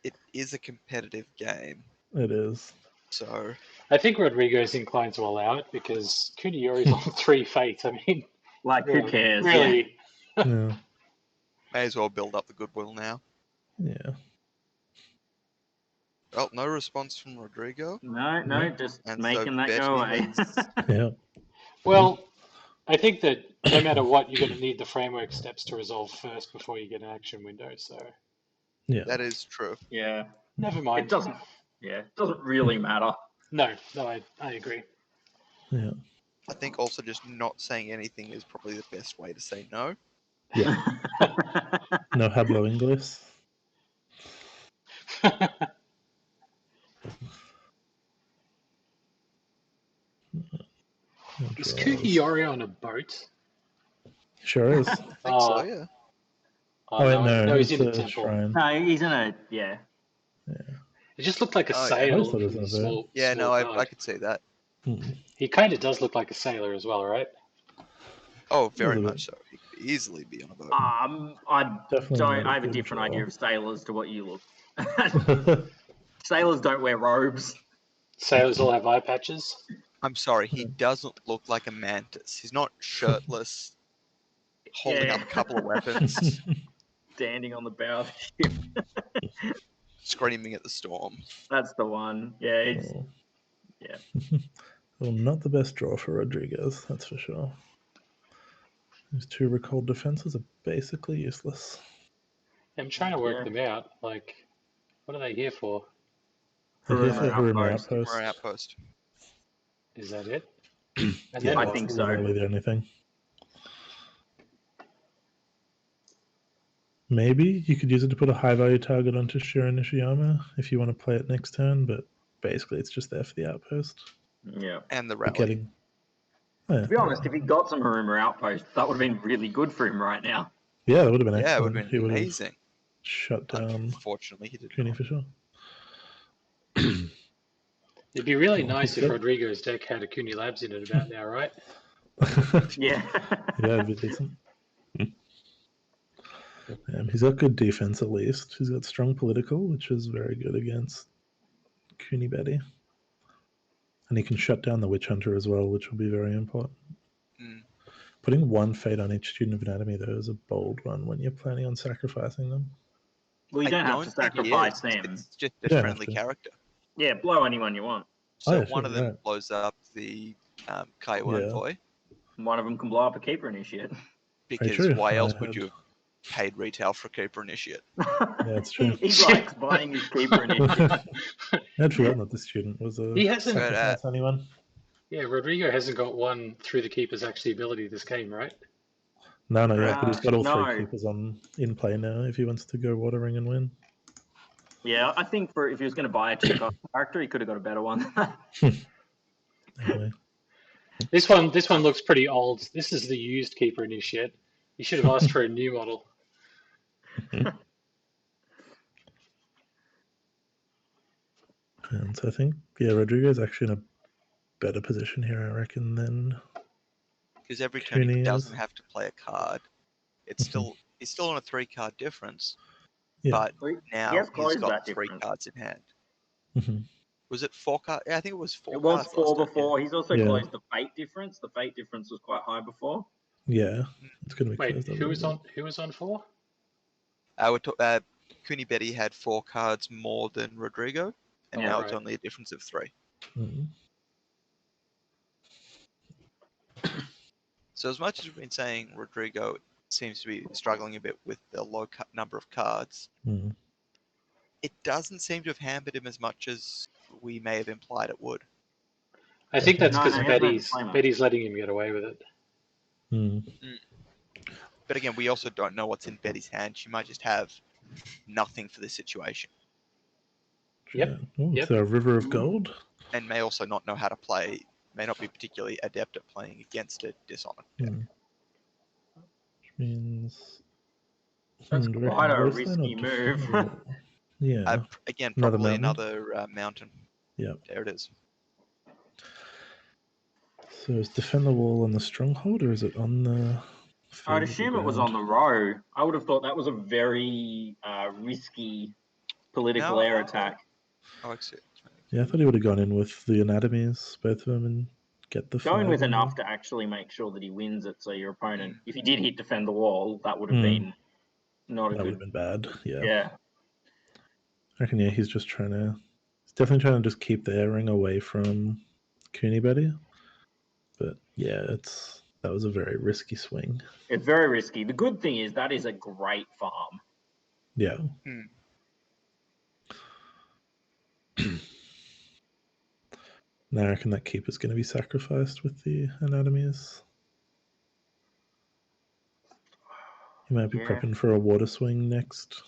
It is a competitive game, It is. so I think Rodrigo's inclined to allow it because Kuniori's on 3 fate. I mean, Like, who cares? Yeah. really, Yeah. may as well build up the goodwill now. Yeah. Well, no response from Rodrigo. No, No. just And making so that Betty go away. has- Yeah. well, I think that no matter what, you're going to need the framework steps to resolve first before you get an action window. So Yeah. That is true. Yeah. never It mind. doesn't. Yeah, it doesn't really matter. No, I agree. Yeah. I think also just not saying anything is probably the best way to say no. Yeah. No hablo inglés. Is Draws. Kuniori on a boat? Sure is. I think so, yeah. Oh, wait, no, he's it's in a a temple. shrine. No, he's in a yeah. It just looked like a Oh, yeah. I sail always thought it was from on the a boat. small. Yeah, small no, I card. could see that. He kind of does look like a sailor as well, right? Oh, very Little much so. He could easily be on a boat. I Definitely don't. not a I have a good different draw. idea of sailors to what you look. Sailors don't wear robes. Sailors all have eye patches. I'm sorry, he doesn't look like a mantis. He's not shirtless, holding Yeah. up a couple of weapons, Standing on the bow of the ship. screaming at the storm. That's the one. Yeah, it's Oh. yeah. Well, not the best draw for Rodriguez, that's for sure. His 2 recalled defenses are basically useless. I'm trying to work Yeah. them out. Like, what are they here for? They're here for Haruma Haruma Outpost. Outpost. We're outpost. Is that it? Yeah, And then I what? think so. literally the only thing. Maybe you could use it to put a high value target onto Shiro Nishiyama if you want to play it next turn, but basically it's just there for the outpost. Yeah. And the But rally. yeah, To be honest, if he got some Haruma Outpost, that would have been really good for him right now. yeah, that would have been Yeah, it excellent. would have He been would have amazing. shut down Unfortunately, he did Cooney not. for sure. It'd be really Oh, nice he's if got- Rodrigo's deck had a Cooney Labs in it about now, right? Yeah. Yeah, it'd be decent. He's got good defense at least. He's got strong political, which is very good against Cooney Betty. And he can shut down the Witch Hunter as well, which will be very important. Mm. Putting 1 fate on each student of anatomy, though, is a bold one when you're planning on sacrificing them. Well, you don't have to think he sacrifice is. them. It's just You a don't have friendly to. character. Yeah, blow anyone you want. So yeah, one sure, of them right. blows up the Kaiwa Yeah. Envoy, One of them can blow up a Keeper Initiate. because true. why else I would had- you have paid retail for Keeper Initiate? it's true. he likes buying his Keeper Initiate. I'd forgotten that the student was a He hasn't- sacrifice anyone. Yeah, Rodrigo hasn't got one through the keeper's actually ability this game, right? No, not yet, but he's got all No. 3 keepers in play now if he wants to go watering and win. Yeah, I think for if he was going to buy a cheaper character, he could have got a better one. Anyway. This one looks pretty old. This is the used keeper initiate. You should have asked for a new model. And so I think, Rodrigo's actually in a better position here, I reckon, than Because every turn he Cooney doesn't is. have to play a card. It's still he's still on a 3-card difference, Yeah. but He now has he's closed got that 3 difference. cards in hand. Mhm. Was it 4 cards? Yeah, I think it was 4 It was cards 4 last time, before. He's also Yeah. closed the Fate difference. The Fate difference was quite high before. Yeah, it's going to be Wait, closed a who was little on? Who was on 4? Cooney Betty had 4 cards more than Rodrigo, and Yeah, now right. it's only a difference of 3. bit. Mhm. So as much as we've been saying Rodrigo seems to be struggling a bit with the low number of cards, it doesn't seem to have hampered him as much as we may have implied it would. I think that's No, because he hasn't had to play much. Betty's letting him get away with it. But again, we also don't know what's in Betty's hand. She might just have nothing for this situation. Yep. Oh, is there a river of gold? And may also not know how to play, may not be particularly adept at playing against a Dishonored deck. Which means... That's quite a risky move. Yeah. Again, Another probably mountain? another mountain. Yep. There it is. So is defend the wall on the stronghold, or is it on the... I'd assume it was on the row. I would have thought that was a very risky political air attack. Oh, I see. Yeah, I thought he would have gone in with the anatomies, both of them, and get the Going flag with on enough there. to actually make sure that he wins it, so your opponent, if he did hit defend the wall, that would have been not a That would have good... been bad, yeah. Yeah. I reckon, yeah, he's just trying to... He's definitely trying to just keep the airing away from Cooney Betty. But, yeah, that was a very risky swing. It's very risky. The good thing is that is a great farm. Yeah. Now I reckon that keeper's going to be sacrificed with the anatomies. He might be prepping for a water swing next.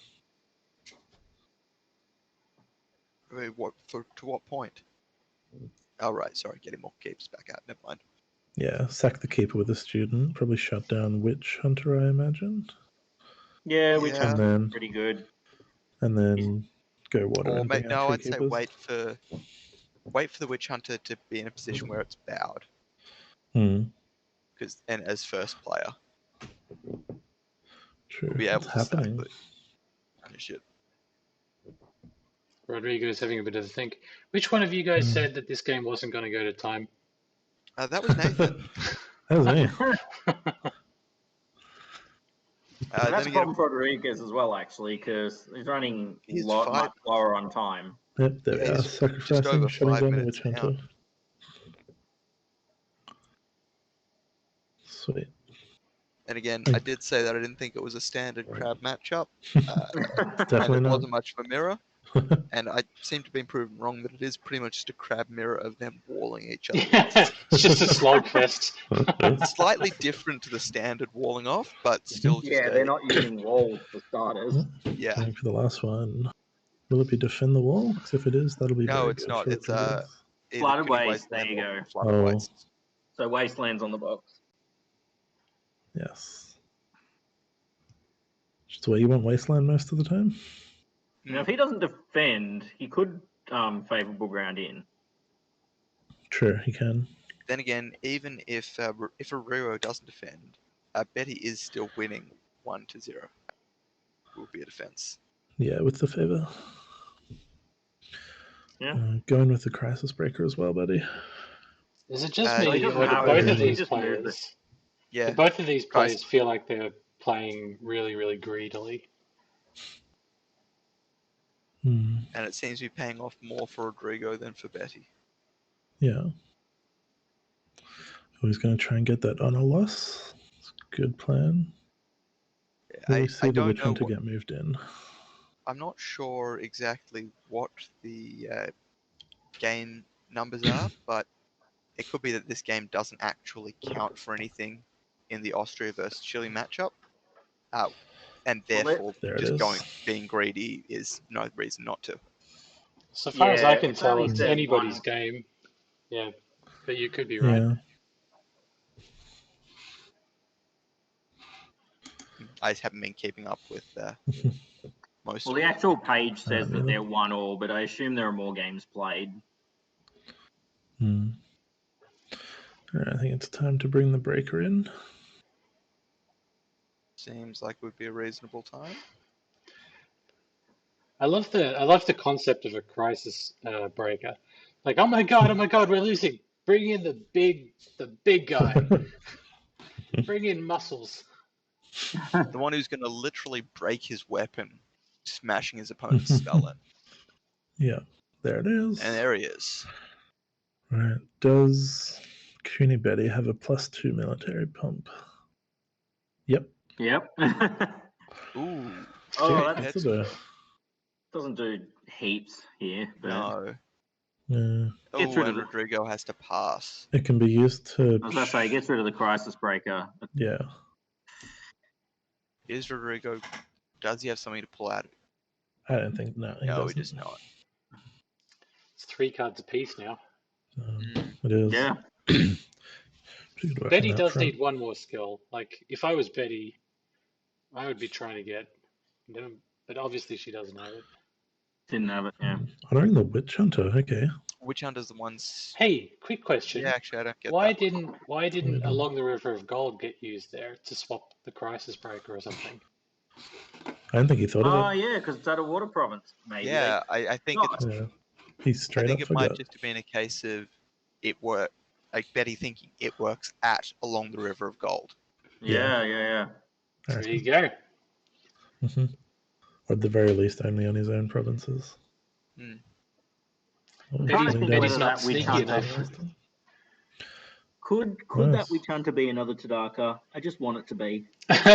Wait, to what point? Oh, right, sorry, getting more keeps back out, never mind. Yeah, sack the keeper with a student. Probably shut down Witch Hunter, I imagine. Yeah, Witch Hunter's pretty good. And then go water and bring out 3 I'd say keepers. wait for the Witch Hunter to be in a position where it's bowed. And as first player. True. We'll be able What's to happening? Shit. Rodrigo's having a bit of a think. Which one of you guys said that this game wasn't going to go to time? That was Nathan. That was me. That's a problem for Rodriguez as well, actually, because he's running a lot much lower on time. Yep, there we are. Sacrificing, shutting down the Witch Hunter. Sweet. And again, I did say that I didn't think it was a standard crab matchup. Definitely and it not. wasn't much of a mirror. And I seem to have been proven wrong that it is pretty much just a crab mirror of them walling each other. It's just a slogfest. Slightly different to the standard walling off, but still just they're not using walls for starters. Yeah. Going for the last one. Will it be defend the wall? Because if it is, that'll be No, very it's good not. for It's Rodriguez. Flooded Waste, there you go. Flooded Waste. So Wasteland's on the box. Yes. Just the way you want Wasteland most of the time. Now, if he doesn't defend, he could favourable ground in. True, he can. Then again, even if Aruro doesn't defend, Betty is still winning 1-0. Will be a defense. Yeah, with the favor. Yeah. Going with the Crisis Breaker as well, buddy. Is it just me, or do both of these players? Yeah. Do both of these players feel like they're playing really, really greedily? And it seems to be paying off more for Rodrigo than for Betty. Yeah. He's going to try and get that on a loss. It's a good plan. Yeah, we see the Witch Hunter get moved in. I'm not sure exactly what the game numbers are, but it could be that this game doesn't actually count for anything in the Austria versus Chile matchup. And therefore, being greedy is no reason not to. So far as I can tell, it's anybody's game. Yeah, but you could be right. Yeah. I just haven't been keeping up with most. Well, the actual page says that they're 1-1, but I assume there are more games played. All right, I think it's time to bring the breaker in. Seems like would be a reasonable time. I love the concept of a crisis breaker. Like, oh my god, we're losing. Bring in the big guy. Bring in muscles. The one who's going to literally break his weapon, smashing his opponent's skull in. Yeah, there it is. And there he is. Right. Does Cooney Betty have a +2 military pump. Yep. Yep. Ooh. Oh, That's that doesn't do heaps here. But no. Yeah. Gets Oh, rid and of Rodrigo has to pass. It can be used to. I was going to say, it gets rid of the crisis breaker. Yeah. Is Rodrigo? Does he have something to pull out? I don't think no. He does not. It's 3 cards apiece now. It is. Yeah. Betty does need one more skill. Like, if I was Betty, I would be trying to get them, but obviously she doesn't have it. Didn't have it, yeah. Honoring the Witch Hunter, okay. Witch Hunter's the ones. Hey, quick question. Yeah, actually, I don't get why that. didn't Along the River of Gold get used there to swap the crisis breaker or something? I don't think he thought of it. Oh, yeah, because it's out of Water Province, maybe. Yeah, I think it's. Yeah. He straight I up think it forgot. might just have been a case of it work, like Betty thinking it works at Along the River of Gold. Yeah. There you go. Or at the very least, only on his own provinces. I'm trying to think whether that Witch Hunter could that Witch Hunter be another Tadaka? I just want it to be. Yep.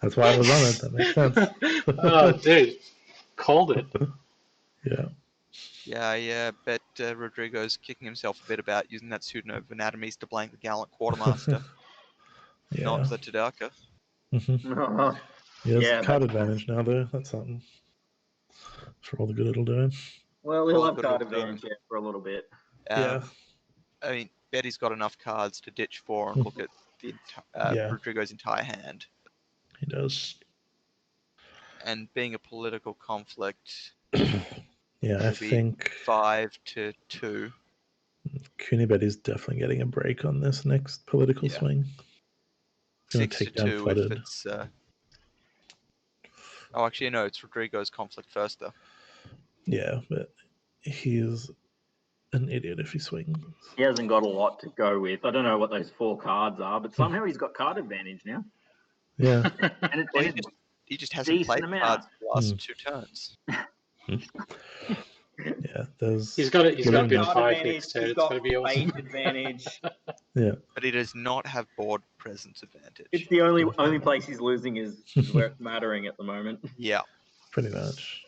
That's why I was on it. That makes sense. Oh, dude. Called it. Yeah. Yeah, bet Rodrigo's kicking himself a bit about using that pseudo of anatomies to blame the gallant quartermaster, not the Tadaka. He has card advantage now, though. That's something. For all the good it'll do him. Well, he'll have card advantage for a little bit. Yeah. I mean, Betty's got enough cards to ditch 4 and look at the Rodrigo's entire hand. He does. And being a political conflict. Yeah, I think 5 to 2. Cooney Betty's definitely getting a break on this next political swing. 6 take to down 2 Flooded. if it's. Oh, actually, no, it's Rodrigo's conflict first, though. Yeah, but he's an idiot if he swings. He hasn't got a lot to go with. I don't know what those 4 cards are, but somehow he's got card advantage now. Yeah. And he just hasn't played cards for the last 2 turns. Yeah, there's. He's got been 5 next turn. It's going to be awesome. Advantage. Yeah. But he does not have board presence advantage. It's the only place he's losing is where it's mattering at the moment. Yeah. Pretty much.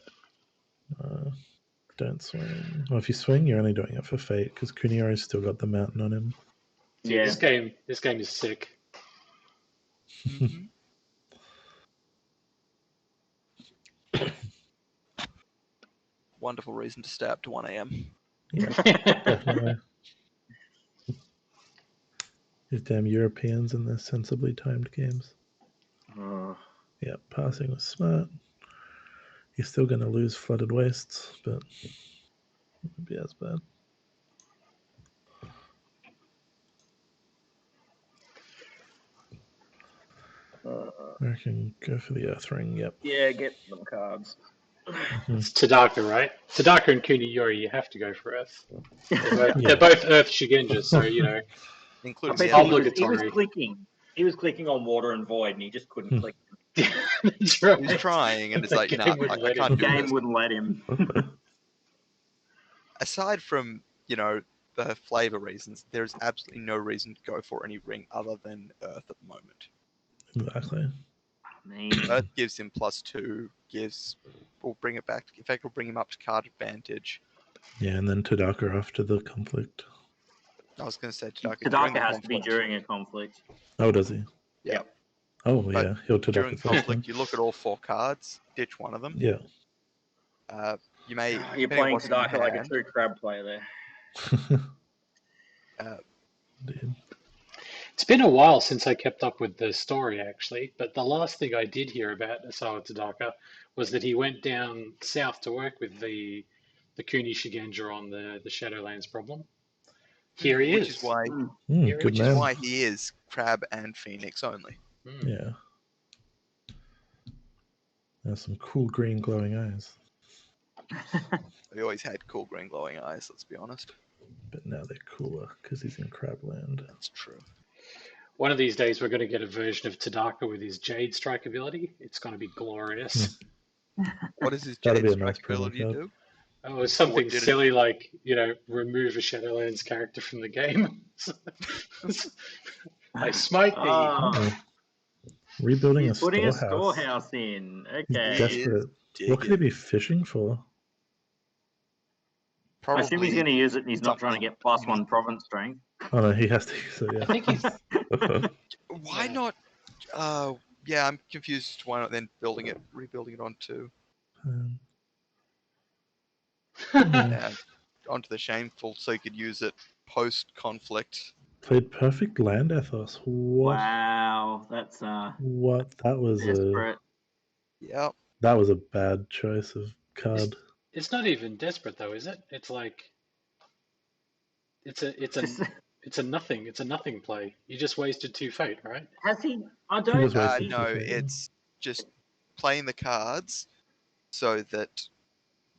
Don't swing. Well, if you swing, you're only doing it for fate because Kuniori's still got the mountain on him. Yeah. This game is sick. Wonderful reason to stay up to 1 a.m. Yeah, definitely. These damn Europeans and their sensibly timed games. Yeah, passing was smart. You're still going to lose Flooded Wastes, but it won't be as bad. I can go for the Earth Ring, yep. Yeah, get them cards. It's Tadaka, right? Tadaka and Kuniyori, you have to go for Earth. They're both Earth Shigenja, so, including obligatory. He was clicking on Water and Void, and he just couldn't click. That's right. He's trying, and it's like, no, I can't do The game this. wouldn't let him. Aside from, the flavor reasons, there's absolutely no reason to go for any ring other than Earth at the moment. Exactly. Earth gives him +2, we'll bring it back. In fact, we'll bring him up to card advantage. Yeah, and then Tadaka after the conflict. I was going to say Tadaka. Tadaka has to be during a conflict. Oh, does he? Yep. Oh, But yeah. He'll Tadaka during first. conflict, you look at all 4 cards, ditch one of them. Yeah. You may. You're playing Tadaka like a true crab player there. Dude. It's been a while since I kept up with the story, actually, but the last thing I did hear about Asawa Tadaka was that he went down south to work with the Kuni Shigenja on the Shadowlands problem. Here he which is. Is why, which is why he is Crab and Phoenix only. Yeah. There's some cool green glowing eyes. He always had cool green glowing eyes, let's be honest. But now they're cooler because he's in Crabland. That's true. One of these days, we're going to get a version of Tadaka with his Jade Strike ability. It's going to be glorious. What does his Jade Strike ability do? Or something silly like, remove a Shadowlands character from the game. I smite thee. Rebuilding He's putting a storehouse. storehouse in. He's Okay. desperate. What could he be fishing for? I assume he's going to use it and he's not trying to get +1 province strength. Oh no, he has to use it, yeah. I think he's... Why not? Yeah, I'm confused. Why not then rebuilding it onto onto the shameful, so you could use it post-conflict. Played perfect land ethos. What? Wow, that's what? That was desperate. Yep. That was a bad choice of card. It's not even desperate though, is it? It's like it's a nothing play. You just wasted 2 fate, right? Has he? I don't. No, it's just playing the cards so that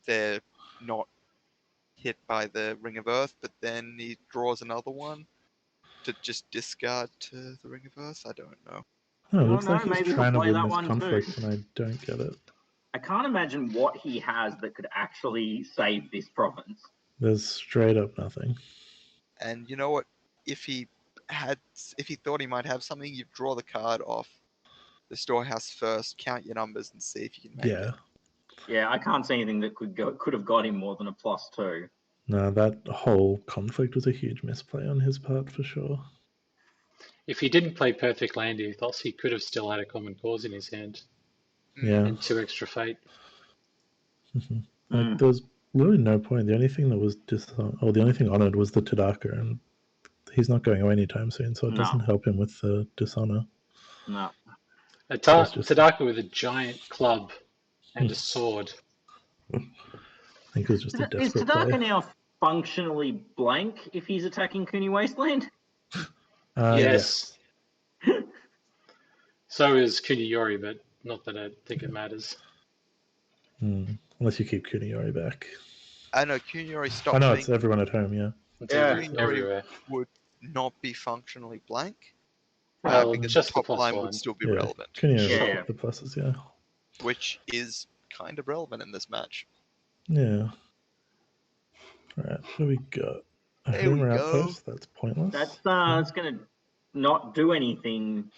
they're not hit by the Ring of Earth, but then he draws another one to just discard to the Ring of Earth. I don't know. Oh, it looks like he's trying to win this conflict, and I don't get it. I can't imagine what he has that could actually save this province. There's straight up nothing. And you know what? If he thought he might have something, you draw the card off the storehouse first, count your numbers, and see if you can make it. Yeah, I can't see anything that could have got him more than a +2. No, that whole conflict was a huge misplay on his part for sure. If he didn't play perfect land ethos, he could have still had a common cause in his hand. Yeah. And 2 extra fate. Like, there was really no point. The only thing that was the only thing honored was the Tadaka, and he's not going away anytime soon, so it doesn't help him with the dishonor. No. A Tadaka with a giant club and a sword. I think it was just a desperate Is Tadaka play. now functionally blank if he's attacking Kuni Wasteland? Yes. So is Kuniyori, but not that I think it matters. Unless you keep Kuniyori back. I know Kuniyori stopped. I know it's everyone at home, yeah. Kuniyori would not be functionally blank. Because just the top line would still be relevant. Kuniyori the pluses, yeah. Which is kind of relevant in this match. Yeah. Alright, what do we got? A Homer outpost? That's pointless. That's going to not do anything.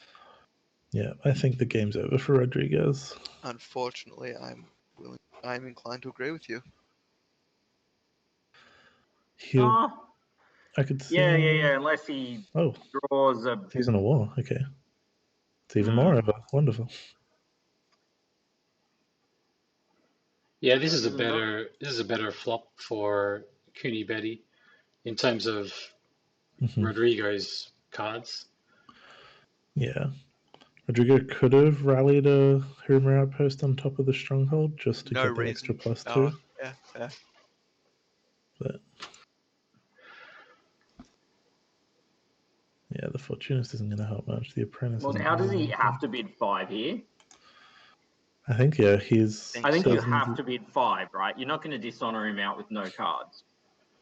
Yeah, I think the game's over for Rodriguez. Unfortunately, I'm inclined to agree with you. I could see. Yeah. Unless he draws a Season of War. Okay, it's even more over. Wonderful. Yeah, this is a better flop for Kuni Betty in terms of Rodrigo's cards. Yeah. Rodrigo could have rallied a Homer outpost on top of the stronghold just to get the extra +2. Yeah. But yeah, the Fortunist isn't going to help much. The Apprentice. Well, how does he have to bid 5 here? I think I think you have to bid 5, right? You're not going to dishonor him out with no cards.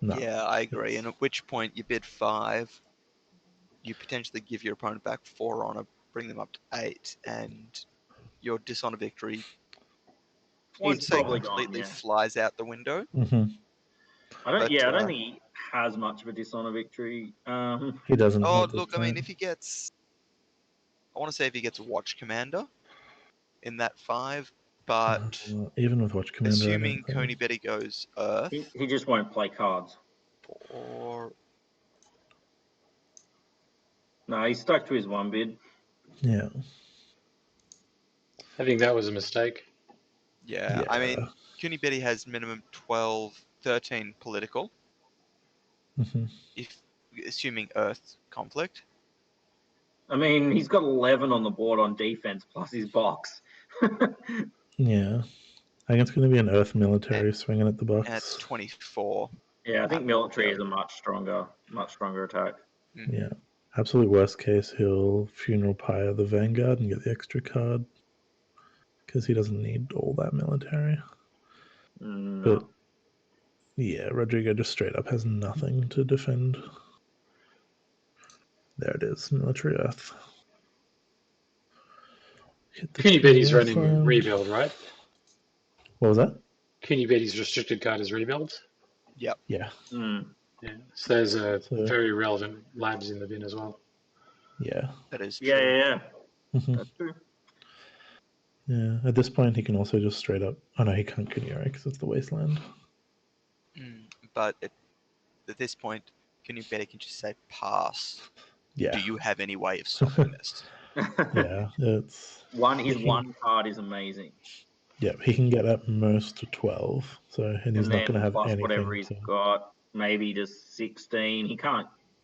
No. Yeah, I agree. And at which point you bid 5, you potentially give your opponent back 4 honor, bring them up to 8, and your dishonor victory won't say completely flies out the window. I don't think he has much of a dishonor victory. He doesn't. Oh, look, I mean, if he gets a Watch Commander in that 5, but even with Watch Commander, assuming Kuni Betty goes Earth, he just won't play cards. No, he's stuck to his 1 bid. Yeah. I think that was a mistake. Yeah. I mean, Kuni Betty has minimum 13 political. If assuming Earth conflict. I mean, he's got 11 on the board on defense plus his box. Yeah. I think it's going to be an Earth military swinging at the box. That's 24. Yeah, I think military is a much stronger attack. Yeah. Absolute worst case, he'll Funeral Pyre the Vanguard and get the extra card. Because he doesn't need all that military. No. But yeah, Rodrigo just straight up has nothing to defend. There it is, military Earth. Kuni Betty's running rebuild, right? What was that? Cooney Betty's restricted card is rebuild. Yep. Yeah. Mm. Yeah. So there's a So- very relevant labs in the bin as well. Yeah. That is Yeah, true. yeah, yeah. Mhm. That's true. Yeah. At this point, he can also just straight up. Oh no, he can't Kuniyori because it's the wasteland. But at this point, Cooney Betty can just say pass. Yeah. Do you have any way of stopping this? Yeah. It's His one card is amazing. yeah. He can get at most to 12. So and he's And not then going to have plus anything. whatever he's got, maybe to 16.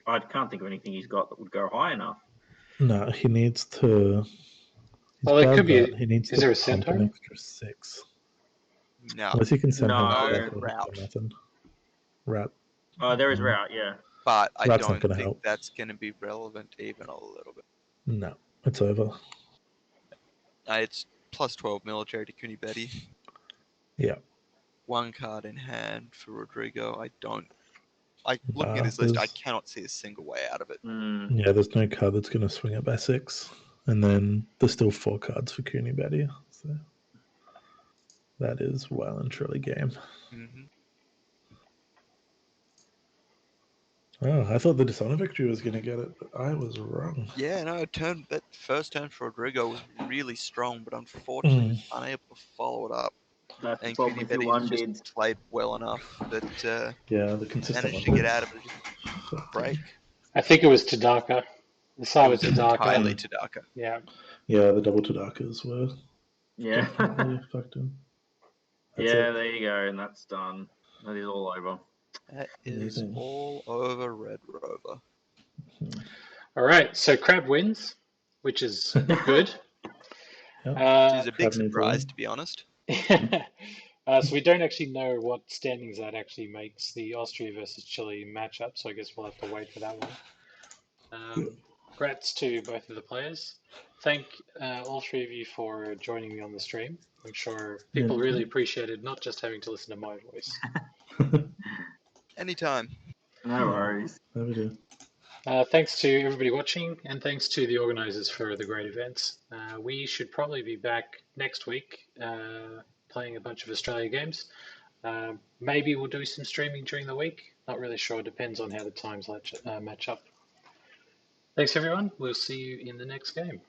I can't think of anything he's got that would go high enough. No, he needs to. Well, it could be. He needs Is to there a pump an centaur? extra 6. No. Unless he can send him No. Route. nothing. Rat. Oh, there is route, yeah. But I That's not don't gonna think help. that's going to be relevant even a little bit. No, it's over. It's plus 12 military to Cooney Betty. Yeah. One card in hand for Rodrigo. Looking at his list, I cannot see a single way out of it. Mm. Yeah, there's no card that's going to swing it by 6. And then there's still 4 cards for Cooney Betty. So that is well and truly game. Mm-hmm. Oh, I thought the Dishonor victory was going to get it, but I was wrong. Yeah, no, that first turn for Rodrigo was really strong, but unfortunately was unable to follow it up. That's the And problem Cooney with your Betty one just bids. played well enough that Yeah, the consistent managed to one. get out of it break. I think it was Tadaka. The side was Tadaka. Entirely Tadaka. Yeah. Yeah, the double Tadakas were Yeah. definitely fucked in. Yeah, there you go, and that's done. That is all over. That is Amazing. all over Red Rover. All right. So Crab wins, which is good. Yep. Which is a big surprise, to be honest. So we don't actually know what standings that actually makes the Austria versus Chile matchup. So I guess we'll have to wait for that one. Congrats to both of the players. Thank all 3 of you for joining me on the stream. I'm sure people really appreciated not just having to listen to my voice. Anytime. No worries. Never do. Thanks to everybody watching, and thanks to the organisers for the great events. We should probably be back next week playing a bunch of Australia games. Maybe we'll do some streaming during the week. Not really sure. Depends on how the times match up. Thanks, everyone. We'll see you in the next game.